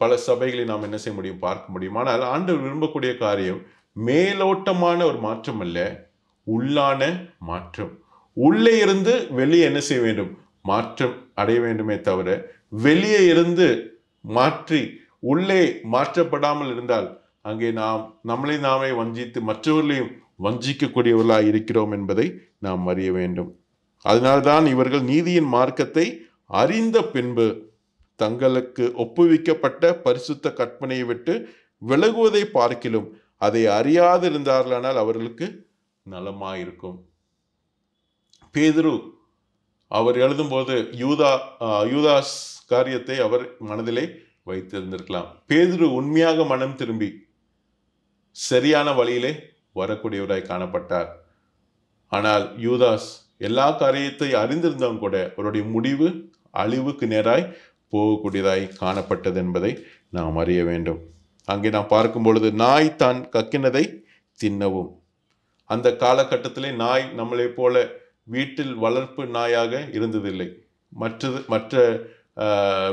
பல சபைகளை நாம் என்ன செய்ய முடியும்? பார்க்க முடியும். ஆனால் ஆண்டவர் விரும்பக்கூடிய காரியம் மேலோட்டமான ஒரு மாற்றம் அல்ல, உள்ளான மாற்றம். உள்ளே இருந்து வெளியே என்ன செய்ய வேண்டும்? மாற்றம் அடைய வேண்டுமே தவிர வெளியே இருந்து மாற்றி உள்ளே மாற்றப்படாமல் இருந்தால் அங்கே நாம் நம்மளை நாமே வஞ்சித்து மற்றவர்களையும் வஞ்சிக்கக்கூடியவர்களாக இருக்கிறோம் என்பதை நாம் அறிய வேண்டும். அதனால்தான் இவர்கள் நீதியின் மார்க்கத்தை அறிந்த பின்பு தங்களுக்கு ஒப்புவிக்கப்பட்ட பரிசுத்த கற்பனையை விட்டு விலகுவதை பார்க்கிலும் அதை அறியாதிருந்தார்களானால் அவர்களுக்கு நலமாயிருக்கும். பேதுரு அவர் எழுதும்போது யூதாஸ் காரியத்தை அவர் மனதிலே வைத்திருந்திருக்கலாம். பேதுரு உண்மையாக மனம் திரும்பி சரியான வழியிலே வரக்கூடியவராய் காணப்பட்டார். ஆனால் யூதாஸ் எல்லா காரியத்தை அறிந்திருந்தவங்க கூட அவருடைய முடிவு அழிவுக்கு நேராய் போகக்கூடியதாய் காணப்பட்டது என்பதை நாம் அறிய வேண்டும். அங்கே நாம் பார்க்கும் பொழுது நாய் தான் கக்கினதை தின்னவும். அந்த காலகட்டத்திலே நாய் நம்மளை போல வீட்டில் வளர்ப்பு நாயாக இருந்ததில்லை. மற்ற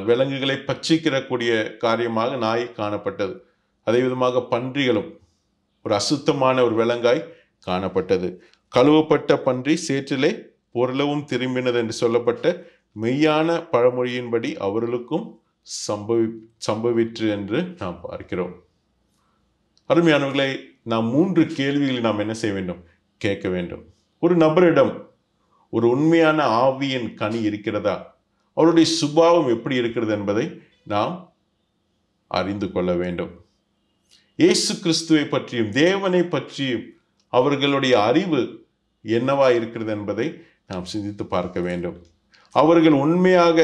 விலங்குகளை பட்சிக்கிறக்கூடிய காரியமாக நாய் காணப்பட்டது. அதே விதமாக பன்றிகளும் ஒரு அசுத்தமான ஒரு விலங்காய் காணப்பட்டது. கழுவப்பட்ட பன்றி சேற்றிலே பொருளவும் திரும்பினது என்று சொல்லப்பட்ட மெய்யான பழமொழியின்படி அவர்களுக்கும் சம்பவிற்று என்று நாம் பார்க்கிறோம். அருமையானவர்களை, நாம் 3 கேள்விகளை நாம் என்ன செய்ய வேண்டும்? கேட்க வேண்டும். ஒரு நபரிடம் ஒரு உண்மையான ஆவியின் கனி இருக்கிறதா? அவருடைய சுபாவம் எப்படி இருக்கிறது என்பதை நாம் அறிந்து கொள்ள வேண்டும். இயேசு கிறிஸ்துவை பற்றியும் தேவனை பற்றியும் அவர்களுடைய அறிவு என்னவா இருக்கிறது என்பதை நாம் சிந்தித்து பார்க்க வேண்டும். அவர்கள் உண்மையாக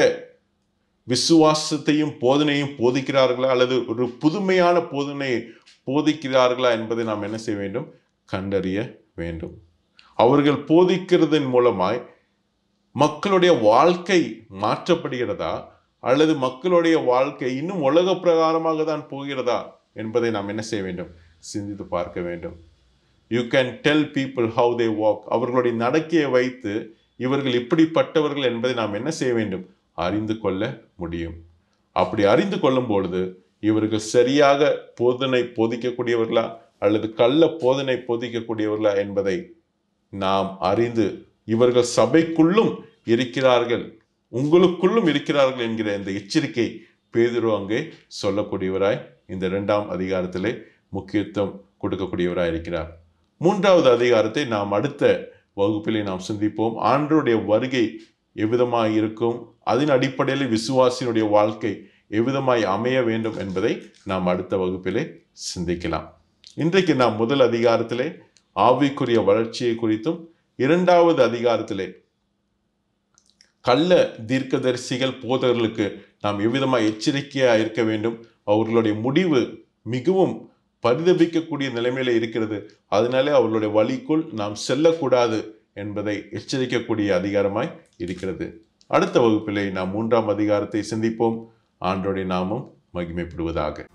விசுவாசத்தையும் போதனையும் போதிக்கிறார்களா அல்லது ஒரு புதுமையான போதனையை போதிக்கிறார்களா என்பதை நாம் என்ன செய்ய வேண்டும்? கண்டறிய வேண்டும். அவர்கள் போதிக்கிறதன் மூலமாய் மக்களுடைய வாழ்க்கை மாற்றப்படுகிறதா அல்லது மக்களுடைய வாழ்க்கை இன்னும் உலக பிரகாரமாக தான் போகிறதா என்பதை நாம் என்ன செய்ய வேண்டும்? சிந்தித்து பார்க்க வேண்டும். You can tell people how they walk. அவர்களுடைய நடக்கையை வைத்து இவர்கள் இப்படிப்பட்டவர்கள் என்பதை நாம் என்ன செய்ய வேண்டும்? அறிந்து கொள்ள முடியும். அப்படி அறிந்து கொள்ளும் பொழுது இவர்கள் சரியாக போதனை போதிக்கக்கூடியவர்களா அல்லது கள்ள போதனை போதிக்கக்கூடியவர்களா என்பதை நாம் அறிந்து, இவர்கள் சபைக்குள்ளும் இருக்கிறார்கள், உங்களுக்குள்ளும் இருக்கிறார்கள் என்கிற இந்த எச்சரிக்கை பேதுரு அங்கே சொல்லக்கூடியவராய் இந்த 2ஆம் அதிகாரத்திலே முக்கியத்துவம் கொடுக்கக்கூடியவராய் இருக்கிறார். 3வது அதிகாரத்தை நாம் அடுத்த வகுப்பிலே நாம் சிந்திப்போம். ஆண்டவருடைய வருகை எவ்விதமாய் இருக்கும், அதன் அடிப்படையில் விசுவாசியினுடைய வாழ்க்கை எவ்விதமாய் அமைய வேண்டும் என்பதை நாம் அடுத்த வகுப்பிலே சிந்திக்கலாம். இன்றைக்கு நாம் முதல் அதிகாரத்திலே ஆவிக்குரிய வளர்ச்சியை குறித்தும், 2வது அதிகாரத்திலே கள்ள தீர்க்கதரிசிகள் போதகர்களுக்கு நாம் எவ்விதமாய் எச்சரிக்கையாக இருக்க வேண்டும், அவர்களுடைய முடிவு மிகவும் பரிதபிக்கக்கூடிய நிலைமையில இருக்கிறது, அதனாலே அவர்களுடைய வழிக்குள் நாம் செல்லக்கூடாது என்பதை எச்சரிக்கக்கூடிய அதிகாரமாய் இருக்கிறது. அடுத்த வகுப்பிலே நாம் 3ஆம் அதிகாரத்தை சிந்திப்போம். ஆண்டவருடைய நாமம் மகிமைப்படுவதாக.